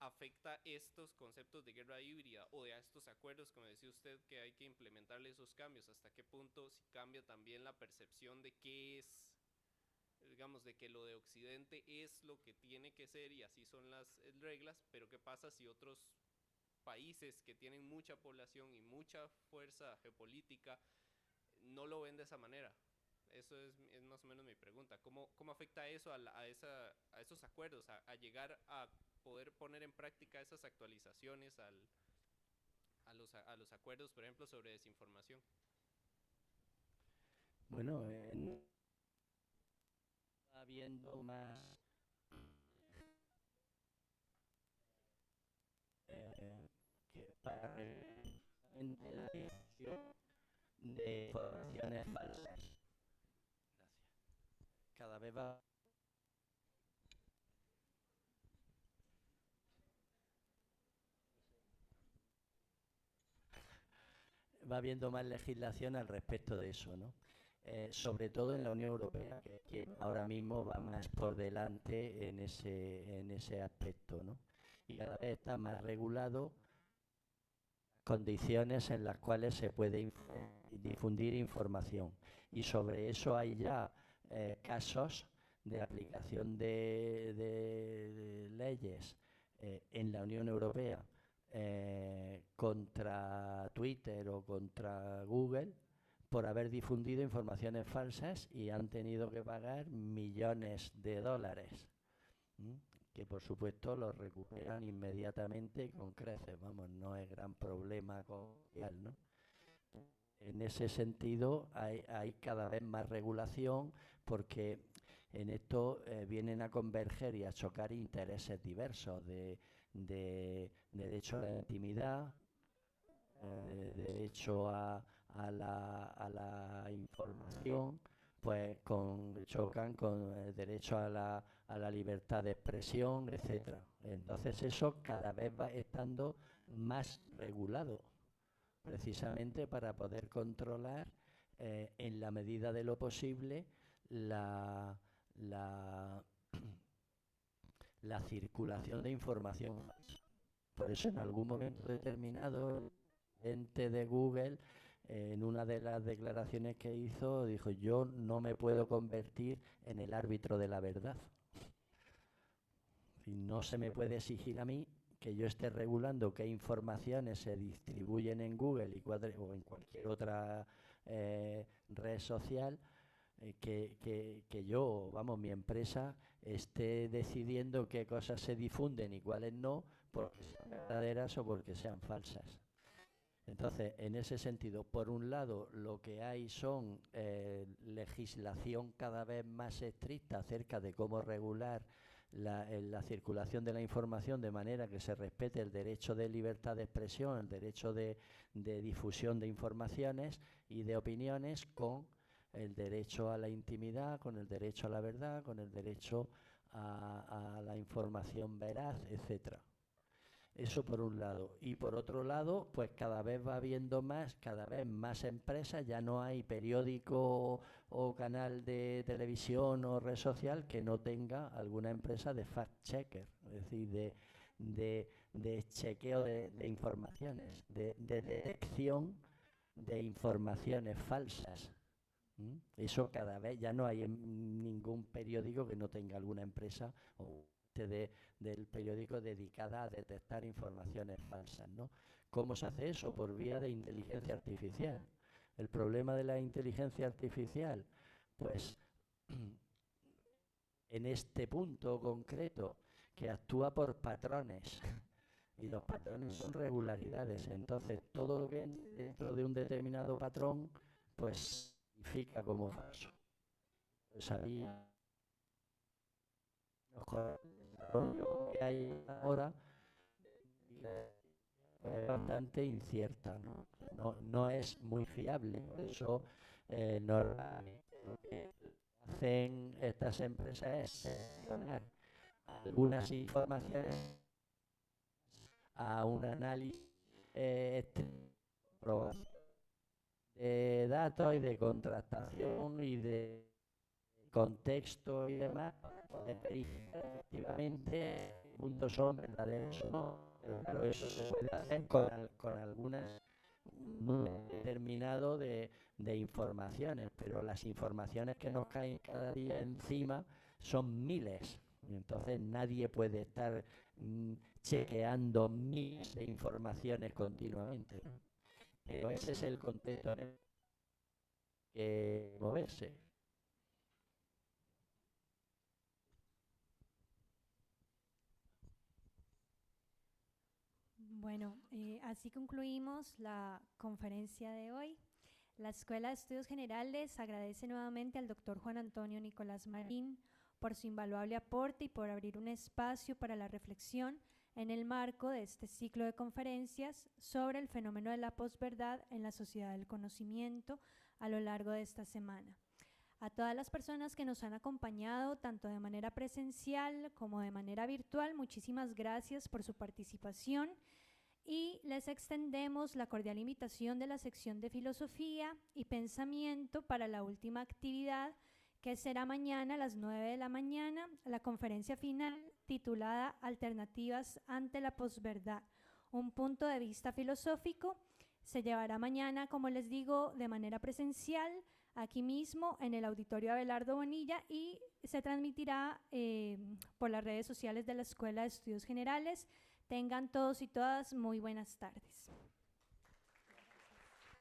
afecta estos conceptos de guerra híbrida o de estos acuerdos, como decía usted, que hay que implementarle esos cambios? ¿Hasta qué punto si cambia también la percepción de qué es, digamos, de que lo de Occidente es lo que tiene que ser y así son las reglas? Pero ¿qué pasa si otros países que tienen mucha población y mucha fuerza geopolítica no lo ven de esa manera? Eso es más o menos mi pregunta. ¿Cómo afecta eso a esos acuerdos, a llegar a poder poner en práctica esas actualizaciones a los acuerdos, por ejemplo, sobre desinformación? Bueno, habiendo más que para la creación de informaciones falsas. Gracias. Cada vez va habiendo más legislación al respecto de eso, ¿no? sobre todo en la Unión Europea, que es quien ahora mismo va más por delante en ese aspecto, ¿no? Y cada vez está más regulado condiciones en las cuales se puede difundir información. Y sobre eso hay ya casos de aplicación de leyes en la Unión Europea contra Twitter o contra Google por haber difundido informaciones falsas y han tenido que pagar millones de dólares, que por supuesto los recuperan inmediatamente con creces. Vamos, no es gran problema social, ¿no? En ese sentido hay cada vez más regulación porque en esto vienen a converger y a chocar intereses diversos de derecho a la intimidad, de derecho a la información, pues chocan con el derecho a la libertad de expresión, etcétera. Entonces eso cada vez va estando más regulado, precisamente para poder controlar en la medida de lo posible la circulación de información. Por eso en algún momento determinado el ente de Google, en una de las declaraciones que hizo, dijo: yo no me puedo convertir en el árbitro de la verdad. Y no se me puede exigir a mí que yo esté regulando qué informaciones se distribuyen en Google o en cualquier otra red social, que yo, vamos, mi empresa esté decidiendo qué cosas se difunden y cuáles no, porque sean verdaderas o porque sean falsas. Entonces, en ese sentido, por un lado, lo que hay son legislación cada vez más estricta acerca de cómo regular la circulación de la información de manera que se respete el derecho de libertad de expresión, el derecho de difusión de informaciones y de opiniones, con el derecho a la intimidad, con el derecho a la verdad, con el derecho a la información veraz, etcétera. Eso por un lado. Y por otro lado, pues cada vez va habiendo cada vez más empresas. Ya no hay periódico o canal de televisión o red social que no tenga alguna empresa de fact-checker, es decir, de chequeo de informaciones, de detección de informaciones falsas. Eso cada vez ya no hay ningún periódico que no tenga alguna empresa o del periódico dedicada a detectar informaciones falsas, ¿no? ¿Cómo se hace eso? Por vía de inteligencia artificial. El problema de la inteligencia artificial, pues en este punto concreto, que actúa por patrones, y los patrones son regularidades. Entonces, todo lo que dentro de un determinado patrón, pues significa como falso. Pues ahí lo que hay ahora es bastante incierta, no es muy fiable. Por eso normalmente lo que hacen estas empresas es seleccionar algunas informaciones a un análisis de datos y de contrastación y de contexto y demás, para poder verificar efectivamente qué puntos son verdaderos o no. Pero claro, eso se puede hacer con algunas número determinado de informaciones, pero las informaciones que nos caen cada día encima son miles. Y entonces nadie puede estar chequeando miles de informaciones continuamente. Pero ese es el contexto en el que moverse. Bueno, así concluimos la conferencia de hoy. La Escuela de Estudios Generales agradece nuevamente al doctor Juan Antonio Nicolás Marín por su invaluable aporte y por abrir un espacio para la reflexión en el marco de este ciclo de conferencias sobre el fenómeno de la posverdad en la sociedad del conocimiento a lo largo de esta semana. A todas las personas que nos han acompañado, tanto de manera presencial como de manera virtual, muchísimas gracias por su participación Y les extendemos la cordial invitación de la sección de Filosofía y Pensamiento para la última actividad, que será mañana a las 9 de la mañana, la conferencia final titulada Alternativas ante la posverdad, un punto de vista filosófico. Se llevará mañana, como les digo, de manera presencial, aquí mismo en el Auditorio Abelardo Bonilla, y se transmitirá por las redes sociales de la Escuela de Estudios Generales. Tengan todos y todas muy buenas tardes.